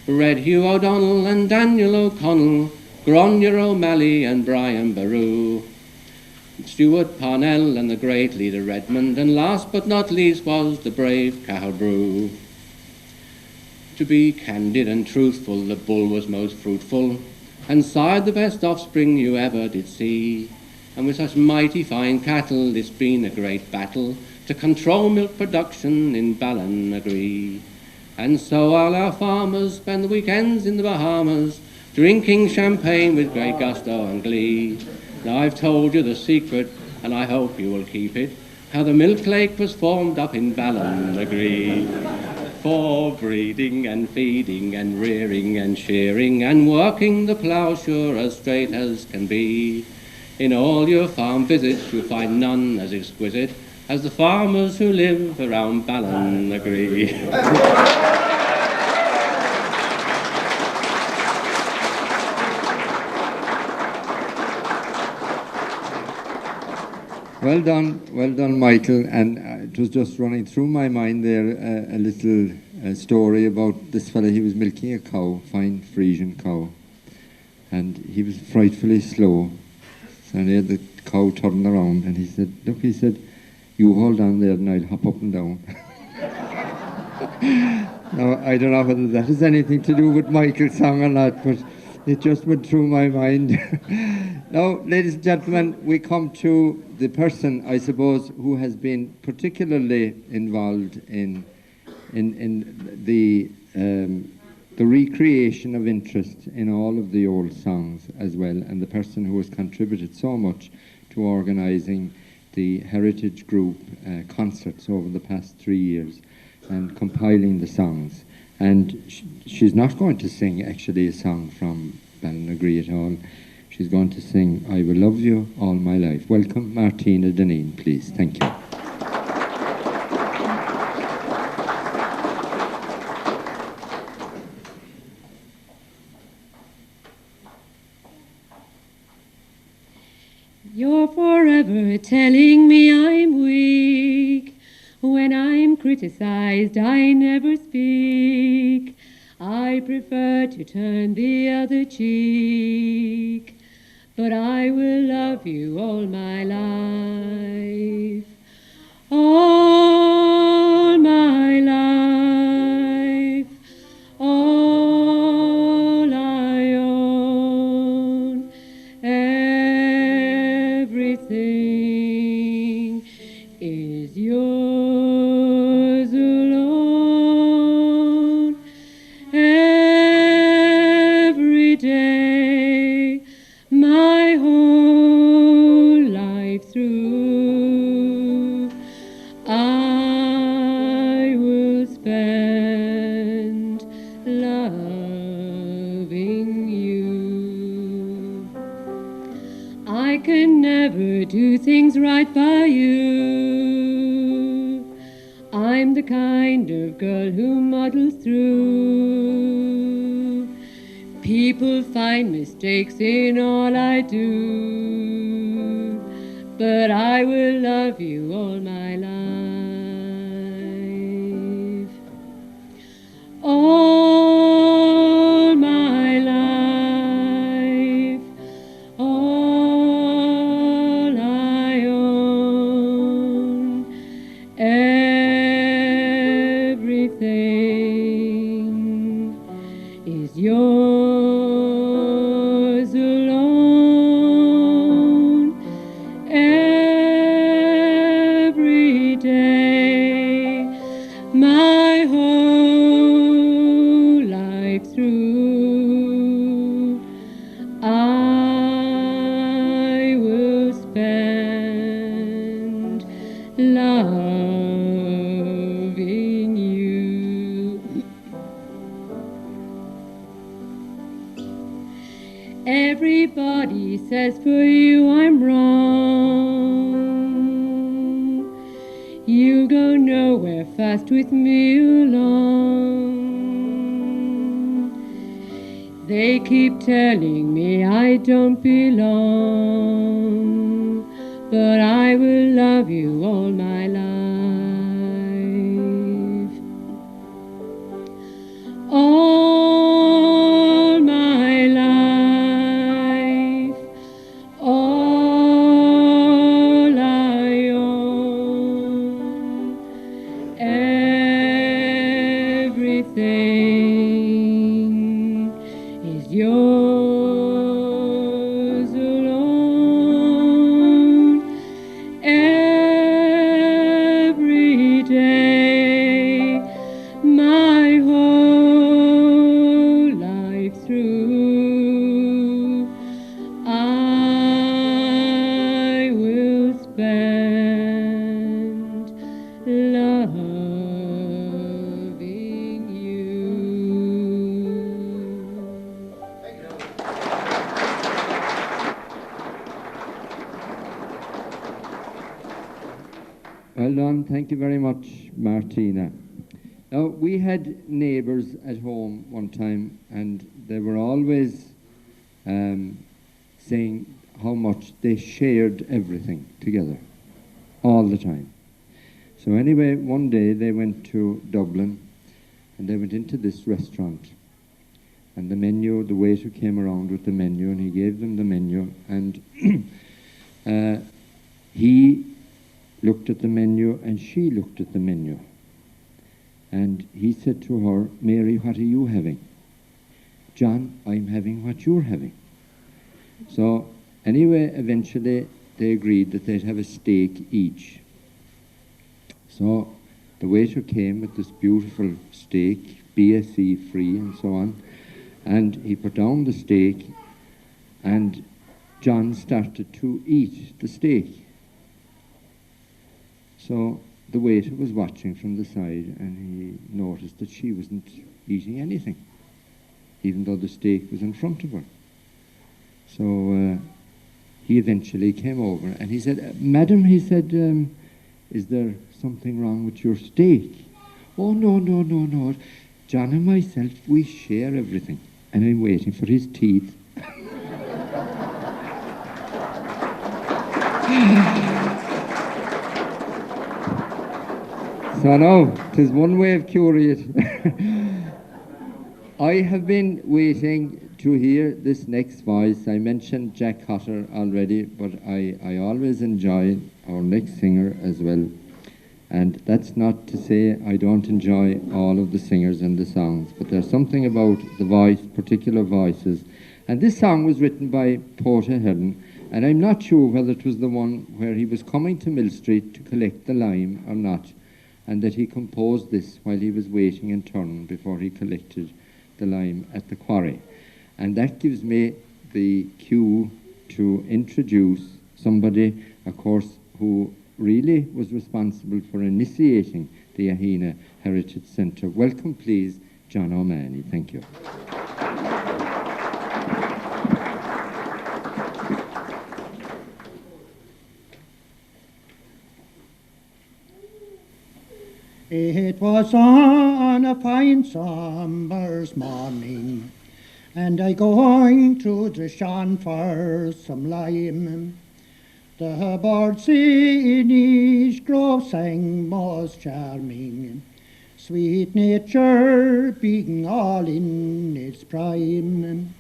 Speaker 7: Red Hugh O'Donnell and Daniel O'Connell, Gronyer O'Malley and Brian Barreau, Stuart Parnell and the great leader Redmond, and last but not least was the brave Cahalbrew. To be candid and truthful, the bull was most fruitful, and sired the best offspring you ever did see. And with such mighty fine cattle, it's been a great battle to control milk production in Ballinaghree. And so all our farmers spend the weekends in the Bahamas, drinking champagne with great gusto and glee. Now I've told you the secret, and I hope you will keep it, how the milk lake was formed up in Ballinaghree. For breeding and feeding and rearing and shearing and working the ploughshare as straight as can be. In all your farm visits you'll find none as exquisite as the farmers who live around Ballinaghree.
Speaker 1: Well done, Michael. And it was just running through my mind there a little story about this fella. He was milking a cow, fine Frisian cow, and he was frightfully slow. So he had the cow turn around, and he said, "Look," he said, "you hold on there, and I'll hop up and down." Now I don't know whether that has anything to do with Michael's song or not, but it just went through my mind. Now, ladies and gentlemen, we come to the person, I suppose, who has been particularly involved in the recreation of interest in all of the old songs as well, and the person who has contributed so much to organising the Heritage Group concerts over the past 3 years and compiling the songs. And she's not going to sing actually a song from Ballinaghree at all. She's going to sing "I Will Love You All My Life." Welcome, Martina Deneen, please. Thank you.
Speaker 2: You're forever telling me I'm weak. When I'm criticized, I never speak. I prefer to turn the other cheek. But I will love you all my life. All my life. All I own. can never do things right by you. I'm the kind of girl who muddles through. People find mistakes in all I do, but I will love you all my life. All my life, all I own, everything is yours alone. Every day, my whole life through, I will spend loving you. Everybody says for you I'm wrong. You go nowhere fast with me along. They keep telling me I don't belong, but I will love you all my life. All my life, all I own, everything is yours alone. Every day, my whole life through, I will spend loving you.
Speaker 1: Well done. Thank you very much, Martina. Now, we had neighbours at home one time, and they were always saying how much they shared everything together, all the time. So anyway, one day they went to Dublin, and they went into this restaurant. And the menu, the waiter came around with the menu, and he gave them the menu, and he looked at the menu, and she looked at the menu. And he said to her, Mary, what are you having? John, I'm having what you're having. So anyway, eventually they agreed that they'd have a steak each. So the waiter came with this beautiful steak, BSE free and so on, and he put down the steak, and John started to eat the steak. So the waiter was watching from the side, and he noticed that she wasn't eating anything, even though the steak was in front of her. So he eventually came over, and he said, Madam, he said, is there something wrong with your steak? Oh, no. John and myself, we share everything. And I'm waiting for his teeth. So now, 'tis one way of curing it. I have been waiting to hear this next voice. I mentioned Jack Cotter already, but I always enjoy our next singer as well. And that's not to say I don't enjoy all of the singers and the songs, but there's something about the voice, particular voices. And this song was written by Porter Helen, and I'm not sure whether it was the one where he was coming to Millstreet to collect the lime or not, and that he composed this while he was waiting in turn before he collected the lime at the quarry. And that gives me the cue to introduce somebody, of course, who really was responsible for initiating the Ahina Heritage Centre. Welcome, please, John O'Mahony. Thank you.
Speaker 8: It was on a fine summer's morning, and I going to the Shan for some lime. The birds in each grove sang most charming, sweet nature being all in its prime.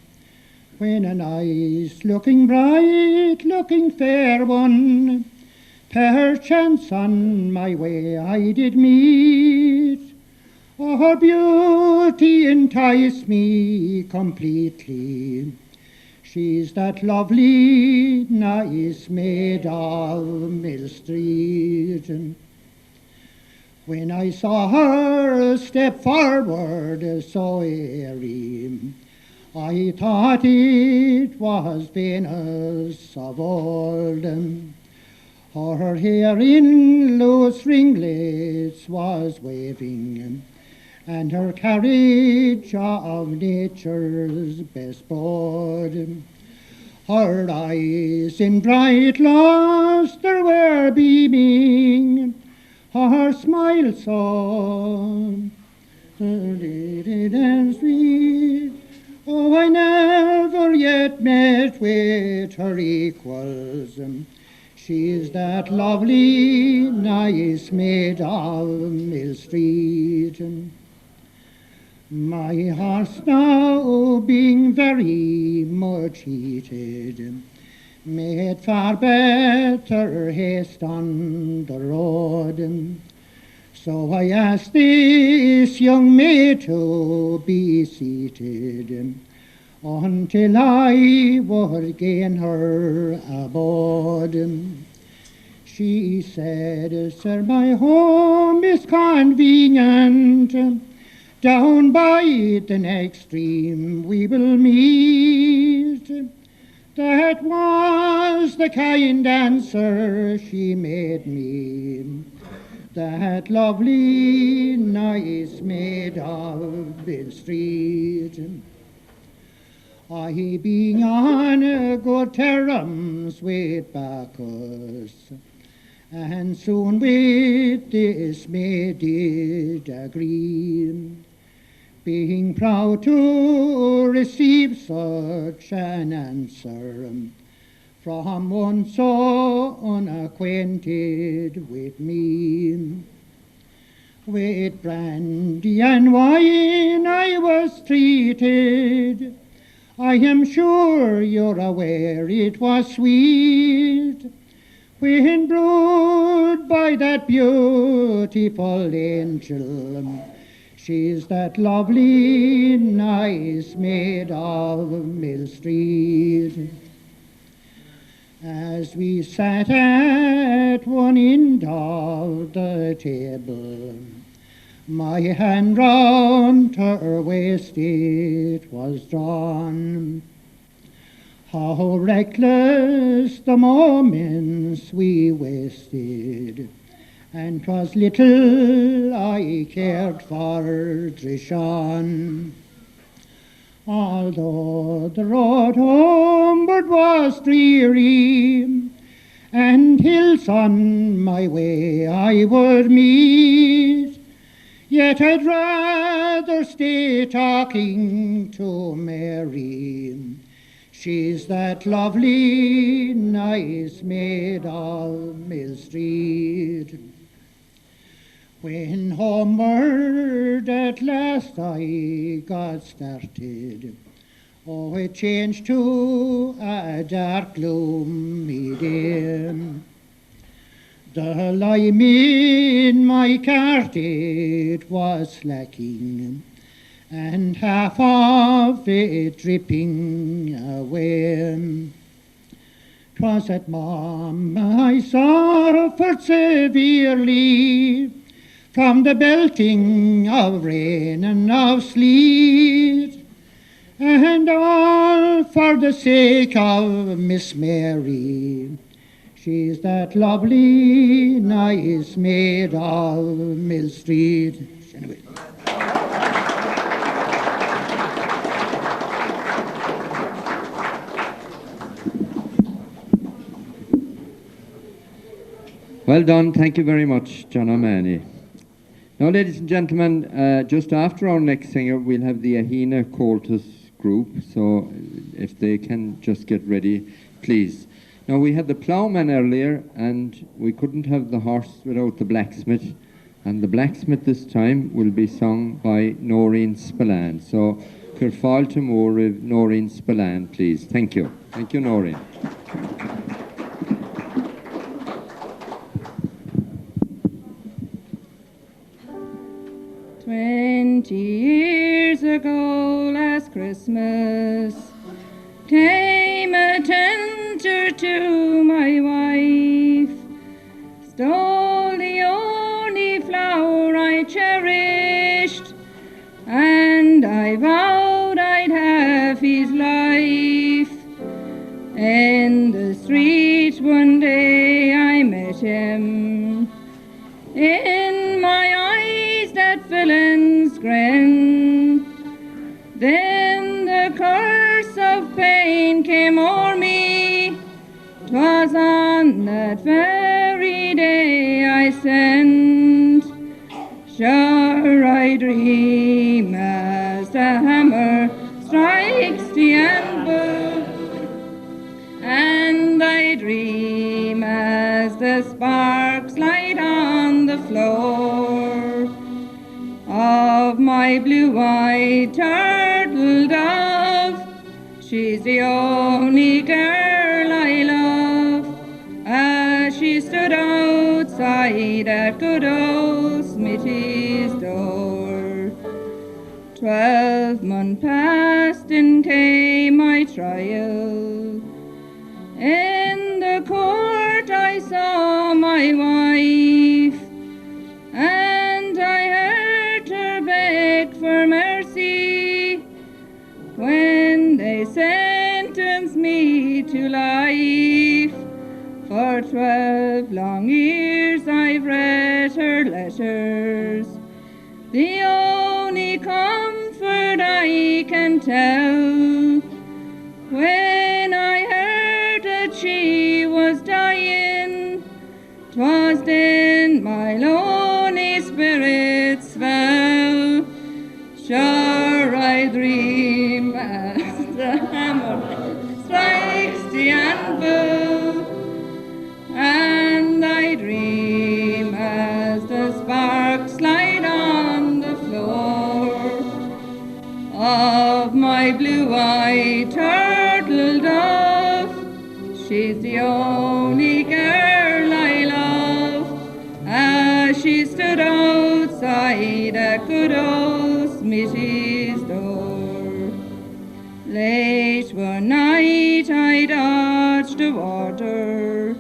Speaker 8: When a nice looking bright looking fair one perchance on my way I did meet, her beauty enticed me completely. She's that lovely, nice maid of Millstreet. When I saw her step forward so airy, I thought it was Venus of old. Her hair in loose ringlets was waving, and her carriage of nature's best bode. Her eyes in bright lustre were beaming, her smile so and sweet. Oh, I never yet met with her equals. She's that lovely, nice maid of Millstreet. My horse now being very much heated, made far better haste on the road. So I asked this young maid to be seated until I would gain her abode. She said, "Sir, my home is convenient. Down by the next stream we will meet." That was the kind answer she made me, that lovely, nice maid of Millstreet. I being on good terms with Bacchus, and soon with this maid did agree, being proud to receive such an answer from one so unacquainted with me. With brandy and wine I was treated. I am sure you're aware it was sweet, when brewed by that beautiful angel. She's that lovely, nice maid of Millstreet. As we sat at one end of the table, my hand round her waist it was drawn. How reckless the moments we wasted, and 'twas little I cared for Trishan. Although the road homeward was dreary, and hills on my way I would meet, yet I'd rather stay talking to Mary. She's that lovely, nice maid of Millstreet. When homeward at last I got started, oh, it changed to a dark, gloomy day. The lime in my cart it was slacking, and half of it dripping away. 'Twas at Mom I suffered severely from the belting of rain and of sleet, and all for the sake of Miss Mary. She's that lovely, nice maid of Millstreet.
Speaker 1: Well done, thank you very much, John O'Mahony. Now, ladies and gentlemen, just after our next singer, we'll have the Ahina Group, so if they can just get ready, please. Now, we had the Plowman earlier, and we couldn't have the horse without the Blacksmith, and the Blacksmith this time will be sung by Noreen Spillane. So, Kirfáil Tamur, Noreen Spillane, please. Thank you. Thank you, Noreen.
Speaker 6: 20 years ago last Christmas came a tender to my wife, stole the only flower I cherished, and I vowed I'd have his life. In the street one day I met him, in my eyes that villain's grin. Then the curse of pain came o'er me, 'twas on that very day I sinned. Sure I dream as the hammer strikes the anvil, and I dream as the sparks light on the floor of my blue-eyed turtle dove. She's the only girl I love, as she stood outside at good old Smithy's door. 12 months passed and came my trial. In the court I saw my wife, and I heard her beg for mercy when they sentenced me to life. For 12 long years I've read her letters, the only comfort I can tell. When I heard that she was dying, 'twas then my lonely spirits fell. Sure I dream as the hammer strikes the anvil, and I dream as the sparks light on the floor of my blue-eyed turtle dove. She's the only girl I love, as she stood outside at good old Smithy's door. Late one night I dodged the water,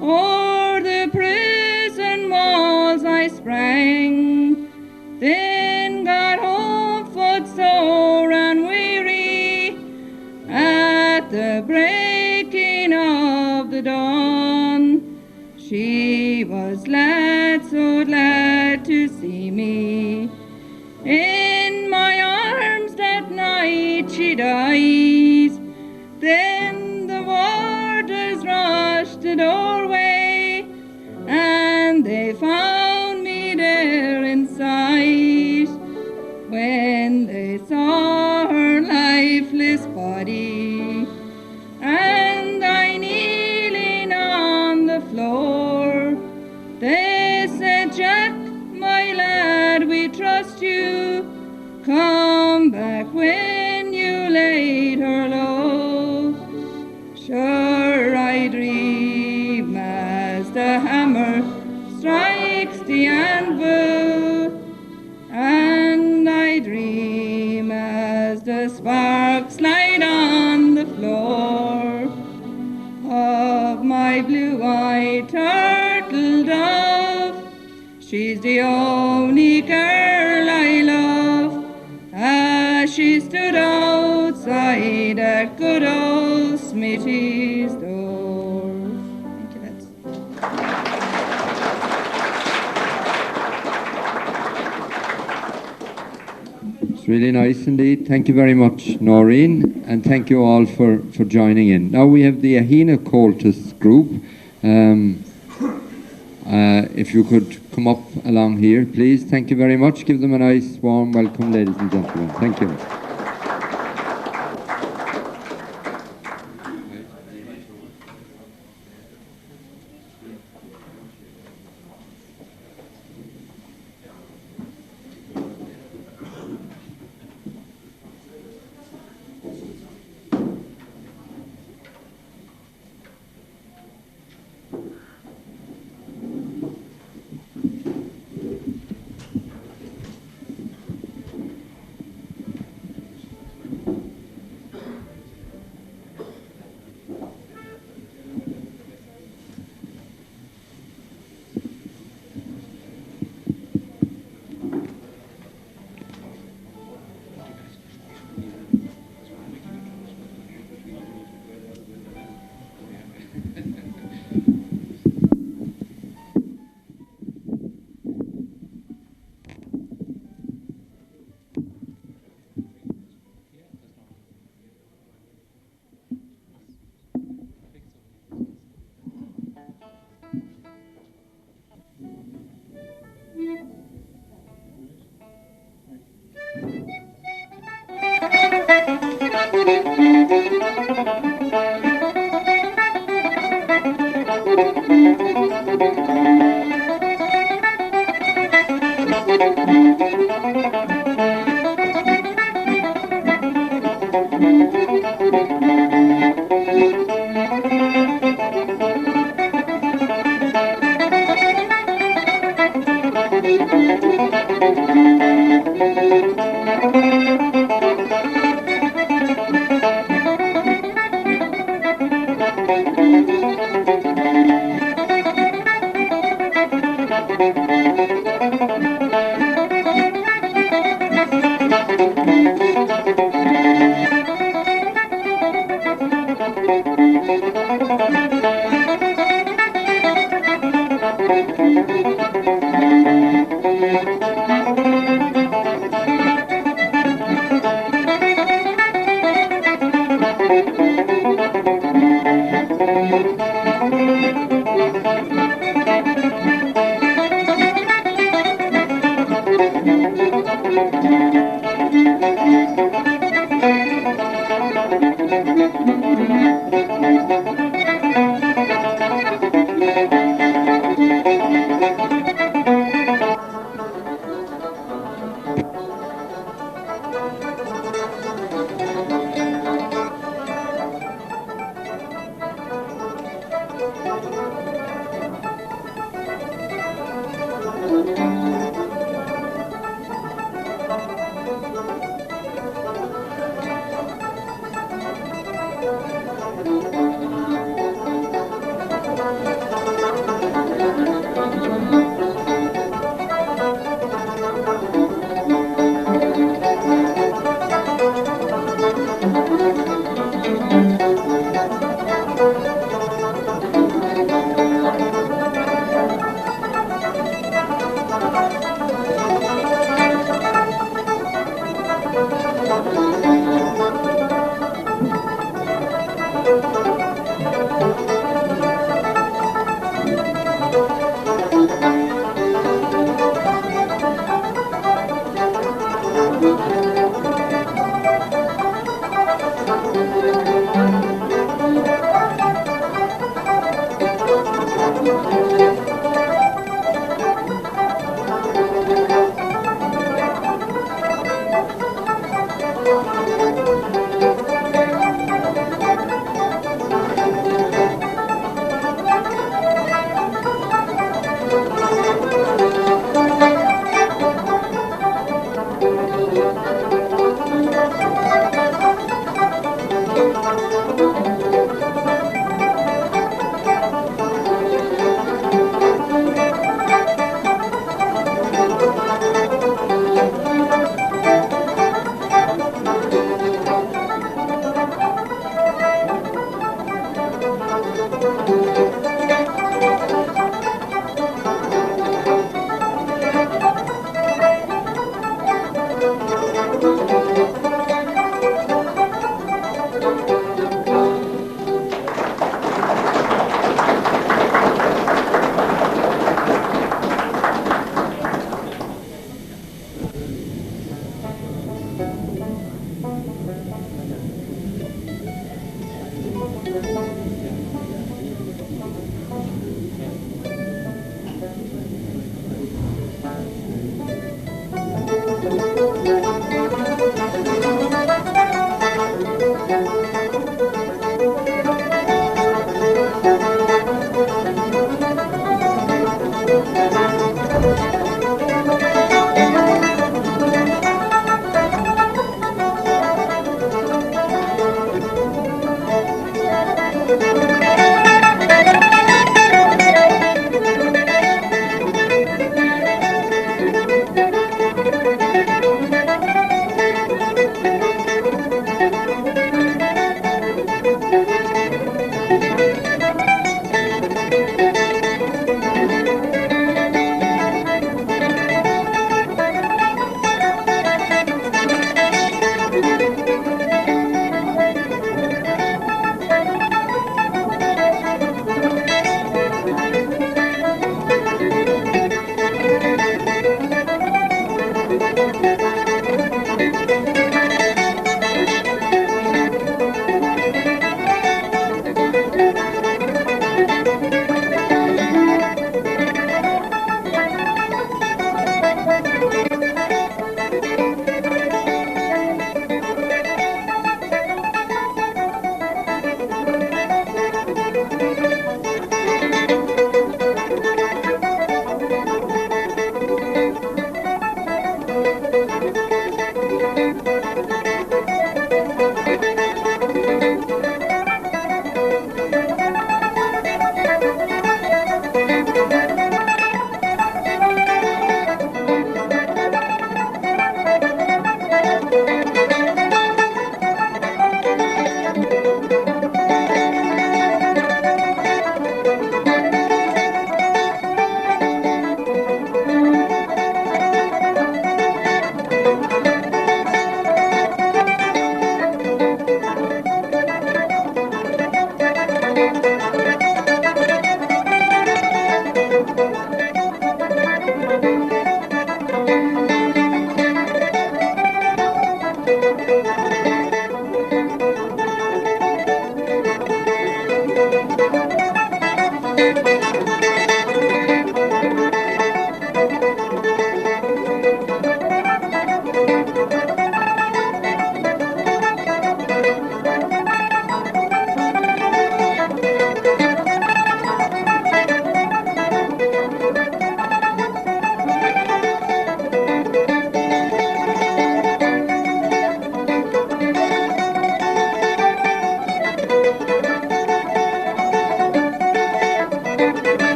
Speaker 6: o'er the prison walls I sprang, then got home footsore and weary at the breaking of the dawn. She was glad, so glad to see me. In my arms that night she died. Then the warders rushed the doorway, and they found me there inside. When they saw her lifeless body, and I kneeling on the floor, they said, "Jack, my lad, we trust you. Come back when you laid her low." Sure I dream as the hammer strikes the anvil, and I dream as the sparks light on the floor of my blue-eyed turtle dove. She's the only girl I love, as she stood outside at good old Smithy's door. Thank you, lads.
Speaker 1: It's really nice indeed. Thank you very much, Noreen, and thank you all for joining in. Now we have the Ahina Group. If you could come up along here, please. Thank you very much. Give them a nice, warm welcome, ladies and gentlemen. Thank you.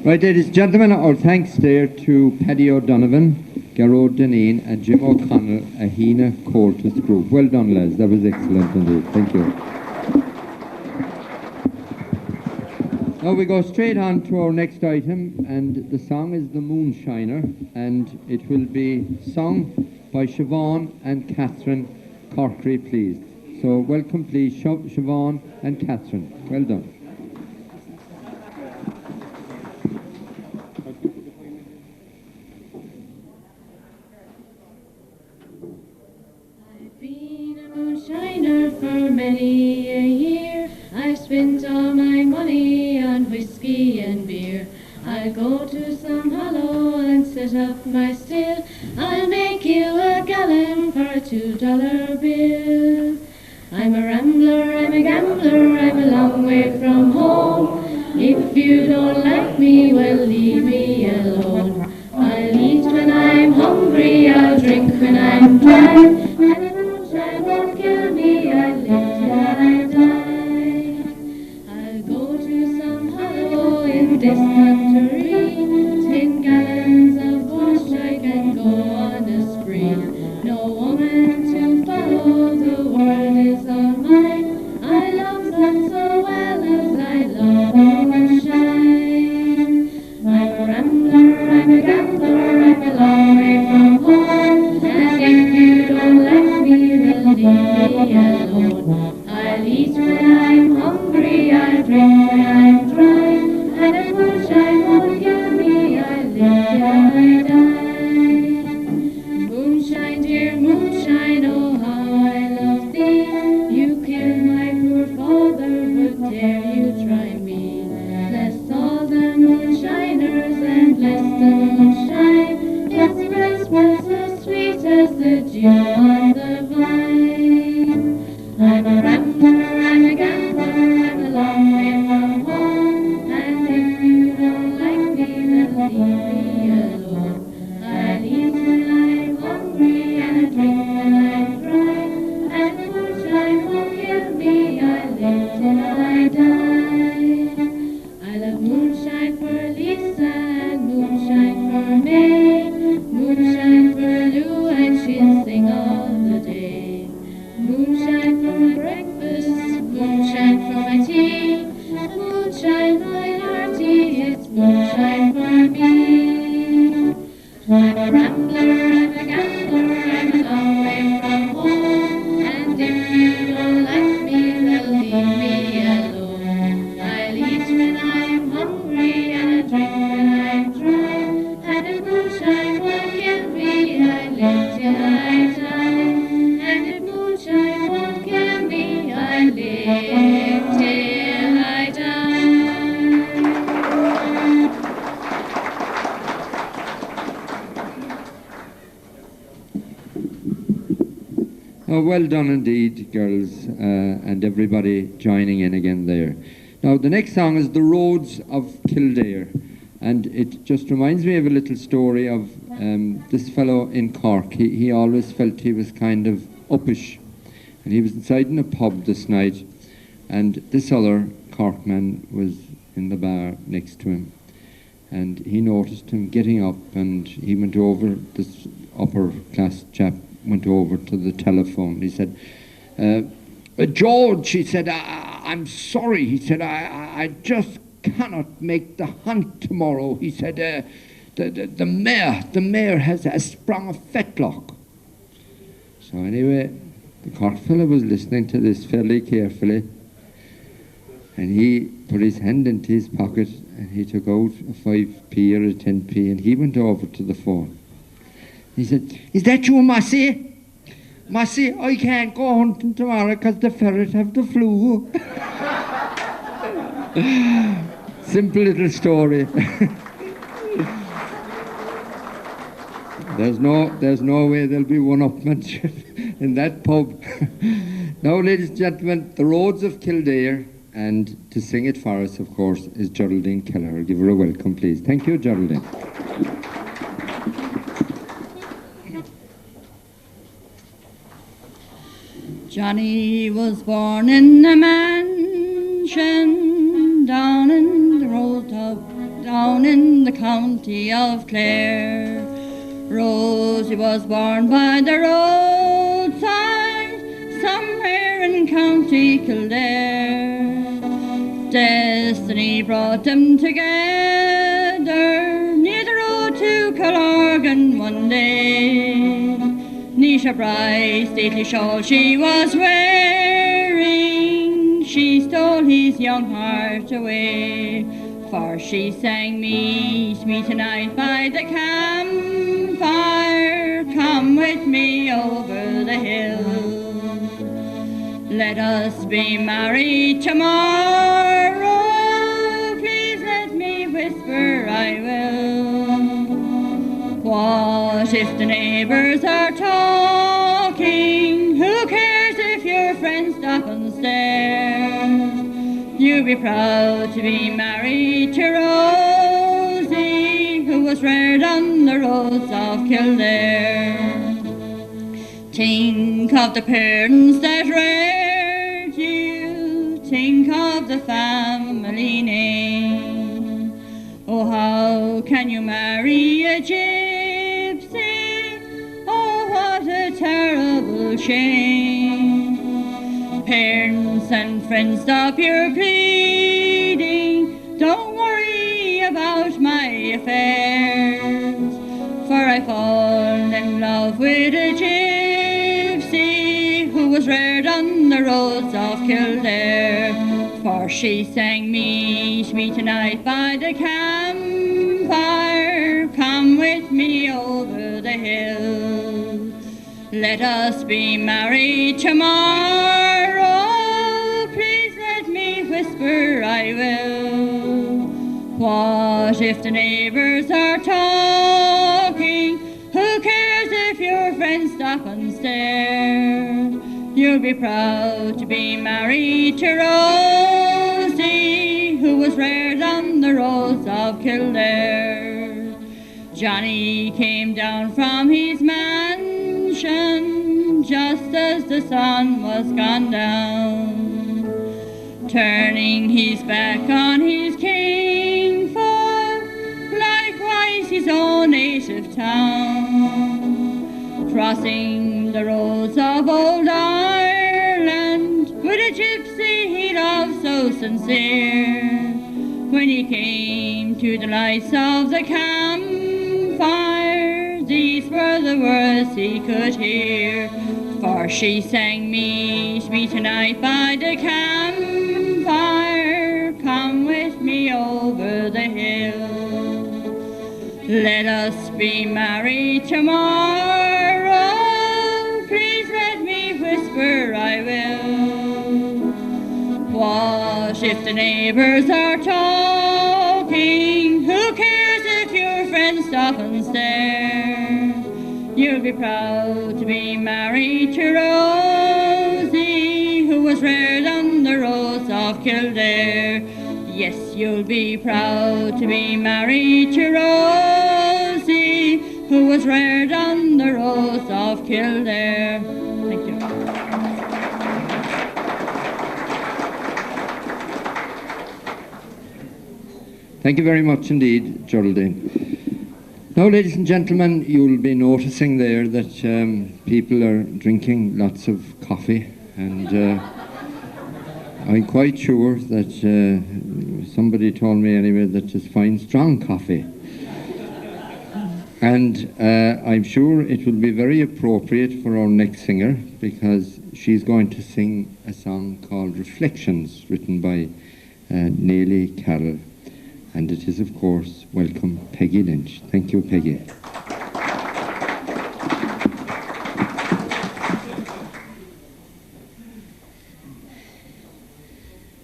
Speaker 1: Right, ladies and gentlemen, our thanks there to Paddy O'Donovan Garrod Deneen and Jim O'Connell, Ahina Group. Well done, lads. That was excellent indeed. Thank you. Now we go straight on to our next item, and the song is The Moonshiner, and it will be sung by Siobhan and Catherine Corkery, please. So welcome, please, Siobhan and Catherine. Well done.
Speaker 2: I've been a moonshiner for many a year. I've spent all my money on whiskey and beer. I'll go to some hollow and set up my still. I'll make you a gallon for a $2 bill. I'm a rambler, I'm a gambler, I'm a long way from home. If you don't like me, well, leave me alone. I'll eat when I'm hungry, I'll drink when I'm dry, and the moonshine won't kill me, I'll live till I die. I'll go to some hollow in this country, 10 gallons of wash I can go on a spree. No woman to follow, the world is all mine. I love them so well as I love moonshine. I'm a rambler, I'm a gambler, I'm a long way from home. And if you don't like me, then leave me alone. I'll eat when I'm hungry, I'll drink when I'm dry, and if moonshine won't kill me, I'll live till I die. Moonshine, dear moonshine, oh how I love thee. You killed my poor father, but dare you try me. Bless all the moonshiners and bless the moonshine. Its breast was so sweet as the dew on the vine. I'm a rambler, I'm a gambler, I'm a long way from home. And if you don't like me, then leave me alone. I'll eat when I'm hungry and drink when I'm dry, and the moonshine won't kill me, I'll live till I die. I love moonshine for Lisa and moonshine for Maid, moonshine for Lou and she'll sing all the day. Moonshine for my breakfast, moonshine for my tea, and moonshine my hearty, it's moonshine for me. I'm a rambler, I'm a gambler, I'm a long way from home, and if you don't like me, then leave me alone. I'll eat when I'm hungry and I drink when I'm dry, and if moonshine won't kill me, I live till I die. And if moonshine won't kill me, I live till I die.
Speaker 1: Oh, well done indeed, girls, and everybody joining in again there. Now, the next song is The Roads of Kildare, and it just reminds me of a little story of this fellow in Cork. He always felt he was kind of uppish, and he was inside in a pub this night, and this other Cork man was in the bar next to him, and he noticed him getting up, and he went over, this upper class chap went over to the telephone. He said, George, he said, I'm sorry. He said, I just cannot make the hunt tomorrow. He said, the mare has sprung a fetlock. So anyway, the Cork fellow was listening to this fairly carefully, and he put his hand into his pocket and he took out a 5p or a 10p and he went over to the phone. He said, is that you, Massey? Massey, I can't go hunting tomorrow because the ferret have the flu. Simple little story. There's no way there'll be one-upmanship in that pub. Now, ladies and gentlemen, The Roads of Kildare, and to sing it for us, of course, is Geraldine Kelleher. Give her a welcome, please. Thank you, Geraldine.
Speaker 5: Johnny was born in a mansion down in the county of Clare. Rosie was born by the roadside, somewhere in County Kildare. Destiny brought them together near the road to Killargan one day. Nisha bright, stately shawl she was wearing, she stole his young heart away. For she sang Meet me tonight by the campfire, come with me over the hill. Let us be married tomorrow, please let me whisper I will. What if the neighbours are talking? Who cares if your friends stop and stare? You'll be proud to be married to Rosie, who was reared on the roads of Kildare. Think of the parents that reared you, think of the family name. Oh, how can you marry a gypsy? Oh, what a terrible shame. Parents and friends, stop your pleading, don't worry about my affairs, for I fall in love with a gypsy who was reared on the roads of Kildare. For she sang Meet me tonight by the campfire, come with me over the hill. Let us be married tomorrow, please let me whisper I will. What if the neighbours are talking? Who cares if your friends stop and stare? You'll be proud to be married to Rosie, who was reared on the roads of Kildare. Johnny came down from his mansion just as the sun was gone down, turning his back on his kingfolk, likewise his own native town, crossing the roads of old Ireland with a gypsy he loved so sincere. When he came to the lights of the campfire, these were the words he could hear. For she sang Meet me tonight by the campfire, come with me over the hill. Let us be married tomorrow, please let me whisper I will. What if the neighbours are talking? Who cares if your friends stop and stare? You'll be proud to be married to Rosie, who was reared on the roads of Kildare. Yes, you'll be proud to be married to Rosie, who was reared on the roads of Kildare. Thank you.
Speaker 1: Thank you very much indeed, Geraldine. Now, ladies and gentlemen, you'll be noticing there that people are drinking lots of coffee, and I'm quite sure that somebody told me anyway that it's fine, strong coffee. And I'm sure it will be very appropriate for our next singer, because she's going to sing a song called Reflections, written by Neely Carroll. And it is, of course, Welcome Peggy Lynch. Thank you, Peggy.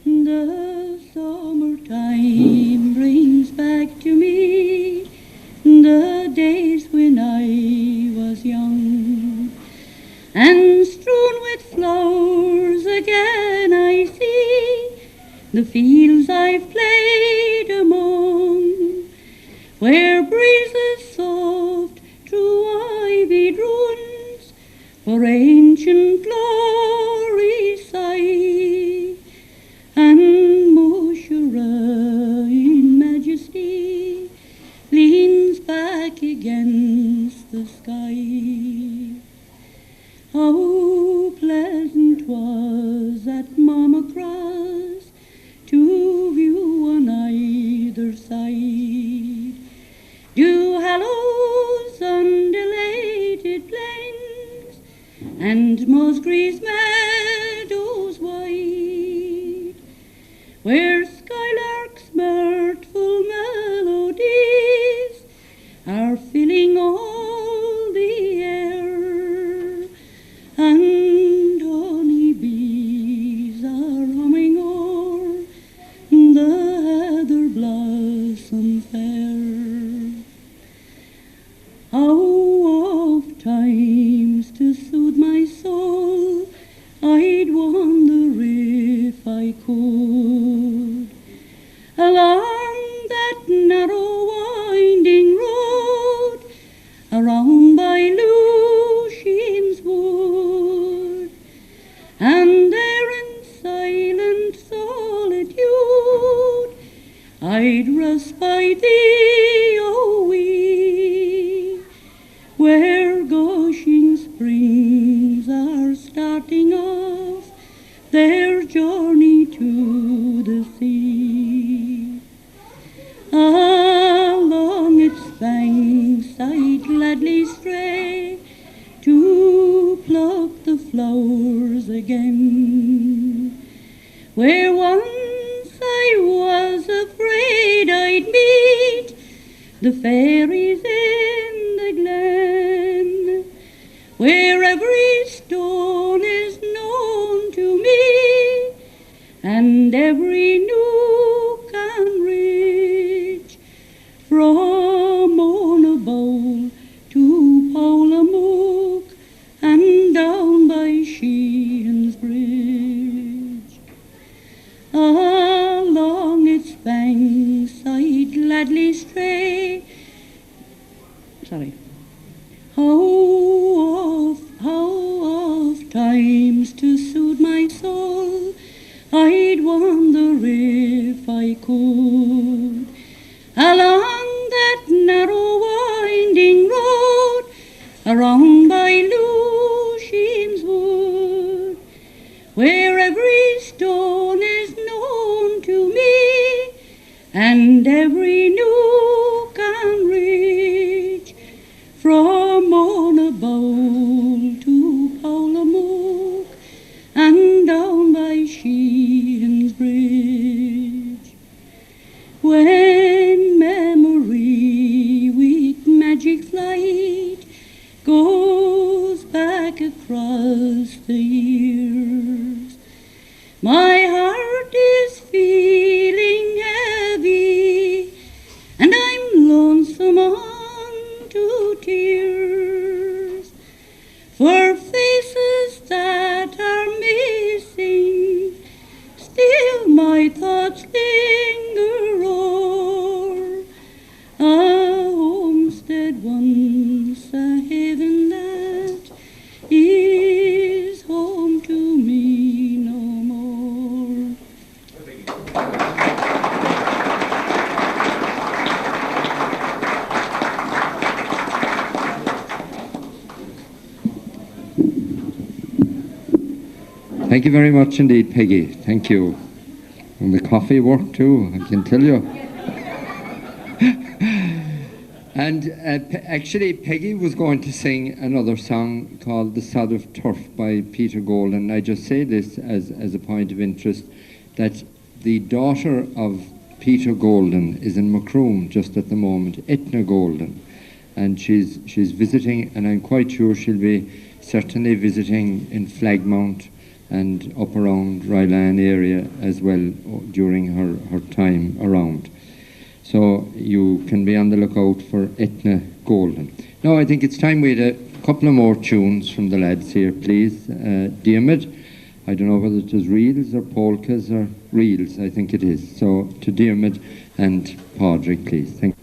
Speaker 5: The summertime brings back to me the days when I was young, and strewn with flowers again I see the fields I've played among, where breezes soft through ivied ruins for ancient glory sigh, and Moshera in majesty leans back against the
Speaker 9: side. How pleasant was at Mama Cross to view on either side. Dew hallows undulated plains and Musgrave's meadows wide, where skylarks' mirthful melodies are filling all the air, and honey bees are humming o'er the heather blossom fair. How oft times to soothe my soul I'd wander if I could along that narrow winding road around by Lucian's wood, and there in silent solitude I'd rest by thee, O wee, where gushing springs are starting off their journey to the sea. Along its banks I'd gladly stray to pluck the flowers again, where once I was afraid I'd meet the fairies in the glen, where every stone is known to me, and every nook and ridge, from Monabowl to Powlamook, and down by Sheehan's Bridge. Along its banks I'd gladly stray. How oft times to soothe my soul I'd wander if I could along that narrow winding road around by Lucian's wood, where every stone is known to me, and every nook and ridge, from Monabowl to Powlamook, and down by Sheehan's Bridge. When memory with magic flight goes back across the years, my heart is feeling heavy, and I'm lonesome unto tears, for faces that are missing still my thoughts linger o'er. A homestead once, a haven that is home to me no more.
Speaker 1: Thank you very much indeed, Peggy. Thank you. And the coffee worked too, I can tell you. And actually, Peggy was going to sing another song called The Sod of Turf by Peter Golden. I just say this as a point of interest, that the daughter of Peter Golden is in Macroom just at the moment, Ahina Golden. And she's visiting, and I'm quite sure she'll be certainly visiting in Flagmount and up around Rylan area as well during her time around. So you can be on the lookout for Ahina Golden. Now I think it's time we had a couple of more tunes from the lads here, please. Diarmid, I don't know whether it is reels or polkas or reels, I think it is. So to Diarmid and Padraig, please. Thank you.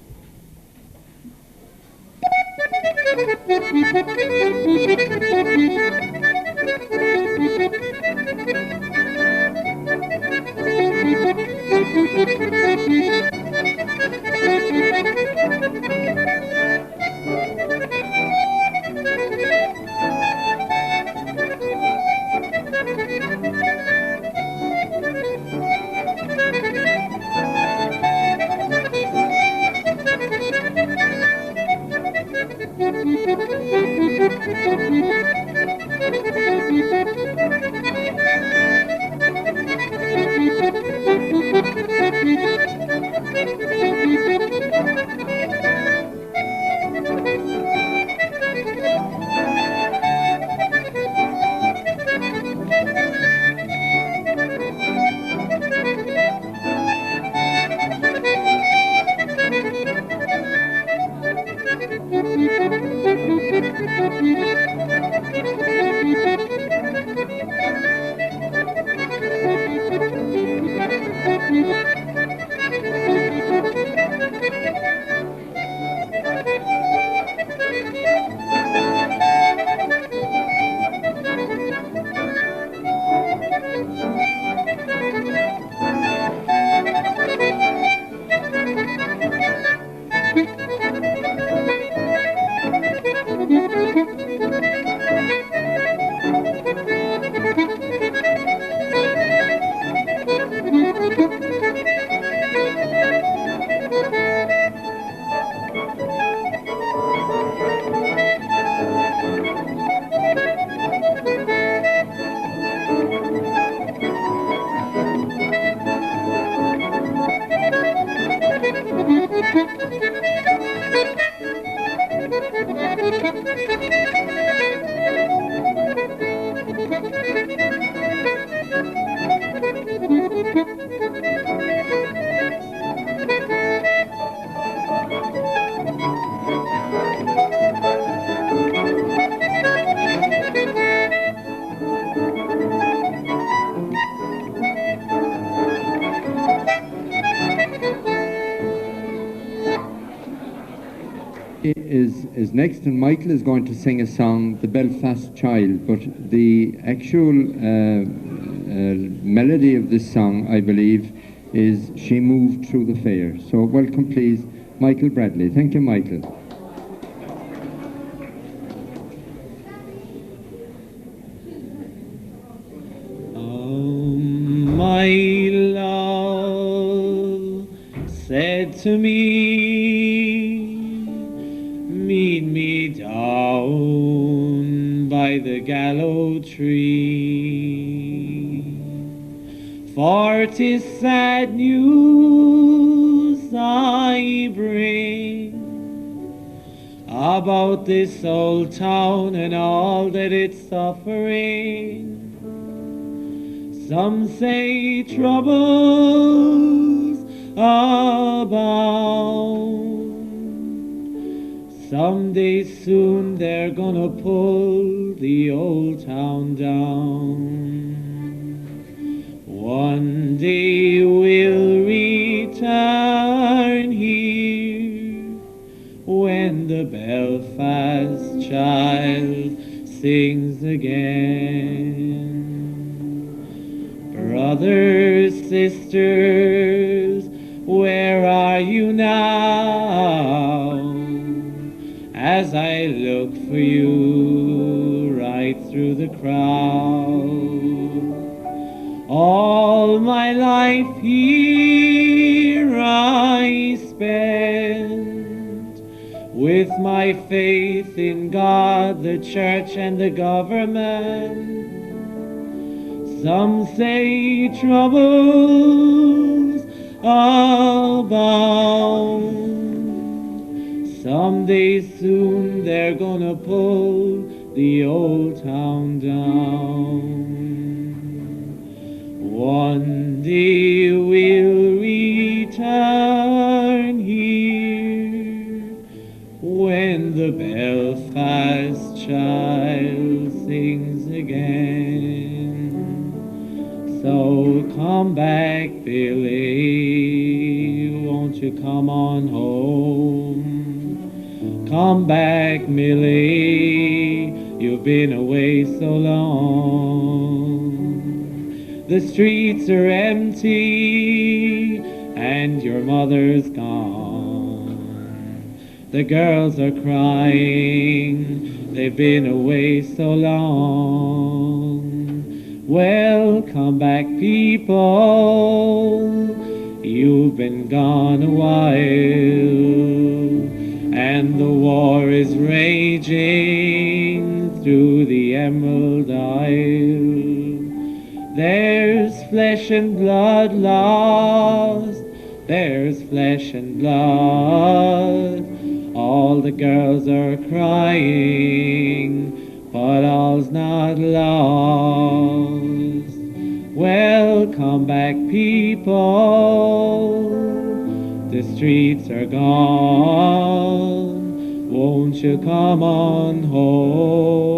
Speaker 1: Is next, and Michael is going to sing a song, The Belfast Child, but the actual melody of this song, I believe, is She Moved Through the Fair. So welcome please, Michael Bradley. Thank you, Michael.
Speaker 10: My love said to me, meet me down by the gallow tree, for 'tis sad news I bring about this old town and all that it's suffering. Some say troubles abound. Someday soon they're gonna pull the old town down. One day we'll return here when the Belfast child sings again. Brothers, sisters, where are you now? As I look for you right through the crowd. All my life here I spent, with my faith in God, the church and the government. Some say troubles abound. Someday soon they're gonna pull the old town down. One day we'll return here when the Belfast child sings again. So come back, Billy, won't you come on home? Come back, Millie, you've been away so long. The streets are empty and your mother's gone. The girls are crying, they've been away so long. Well, come back, people, you've been gone a while, and the war is raging through the Emerald Isle. There's flesh and blood lost, there's flesh and blood. All the girls are crying, but all's not lost. Welcome back, people, the streets are gone. Won't you come on home?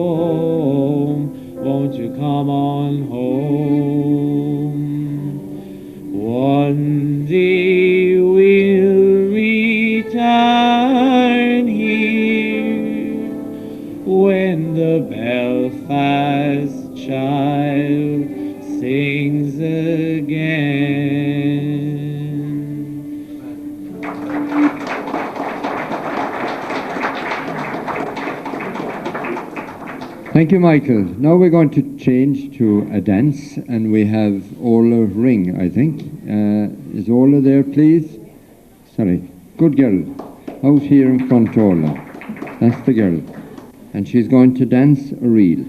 Speaker 10: Won't you come on home? One day we'll return here when the Belfast child sings again.
Speaker 1: Thank you, Michael. Now we're going to change to a dance, and we have Orla Ring, I think. Is Orla there, please? Sorry. Good girl. Out here in front, Orla. That's the girl. And she's going to dance a reel.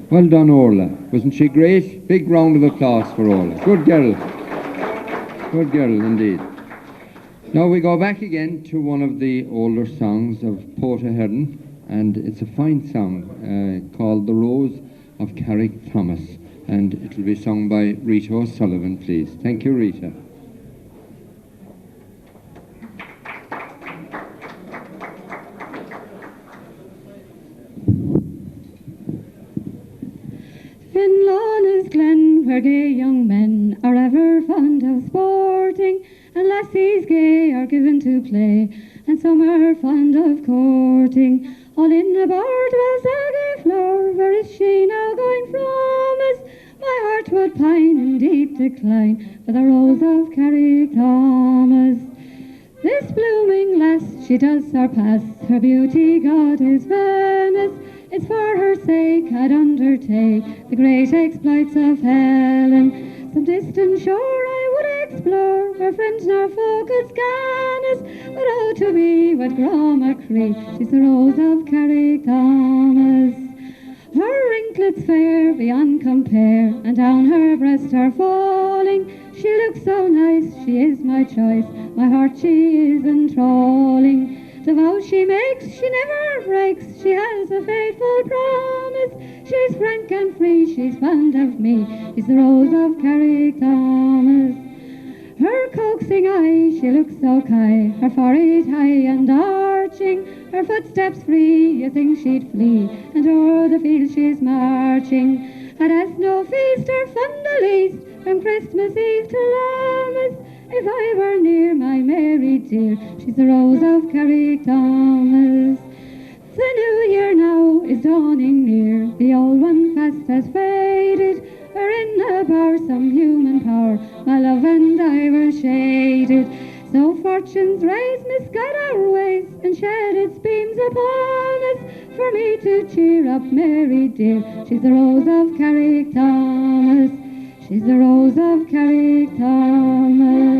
Speaker 1: Well done, Orla. Wasn't she great? Big round of applause for Orla. Good girl. Good girl indeed. Now we go back again to one of the older songs of Porta Hearn, and it's a fine song called The Rose of Carrick Thomas, and it will be sung by Rita O'Sullivan, please. Thank you, Rita.
Speaker 2: Lana's glen, where gay young men are ever fond of sporting, and lassies gay are given to play, and some are fond of courting. All in aboard was a gay floor, where is she now going from us? My heart would pine in deep decline for the rose of Carrick Thomas. This blooming lass, she does surpass her beauty, God is Venice. It's for her sake I'd undertake the great exploits of Helen. Some distant shore I would explore, where friends nor foe could scan us. But oh, to be what Groma Cree, she's the rose of Carrick Thomas. Her ringlets fair beyond compare, and down her breast are falling. She looks so nice, she is my choice, my heart she is enthralling. The vow she makes, she never breaks, she has a faithful promise. She's frank and free, she's fond of me, she's the rose of Carrick Thomas. Her coaxing eye, she looks so coy, her forehead high and arching, her footsteps free, you think she'd flee, and o'er the field she's marching. And as no feast or fun the least, from Christmas Eve to Lammas, if I were near my Mary dear, she's the rose of Carrick Thomas. The new year now is dawning near, the old one fast has faded, wherein the bar some human power, my love and I were shaded. So fortune's rays misguide our ways, and shed its beams upon us, for me to cheer up Mary dear, she's the rose of Carrick Thomas. She's the rose of Carrick Thomas.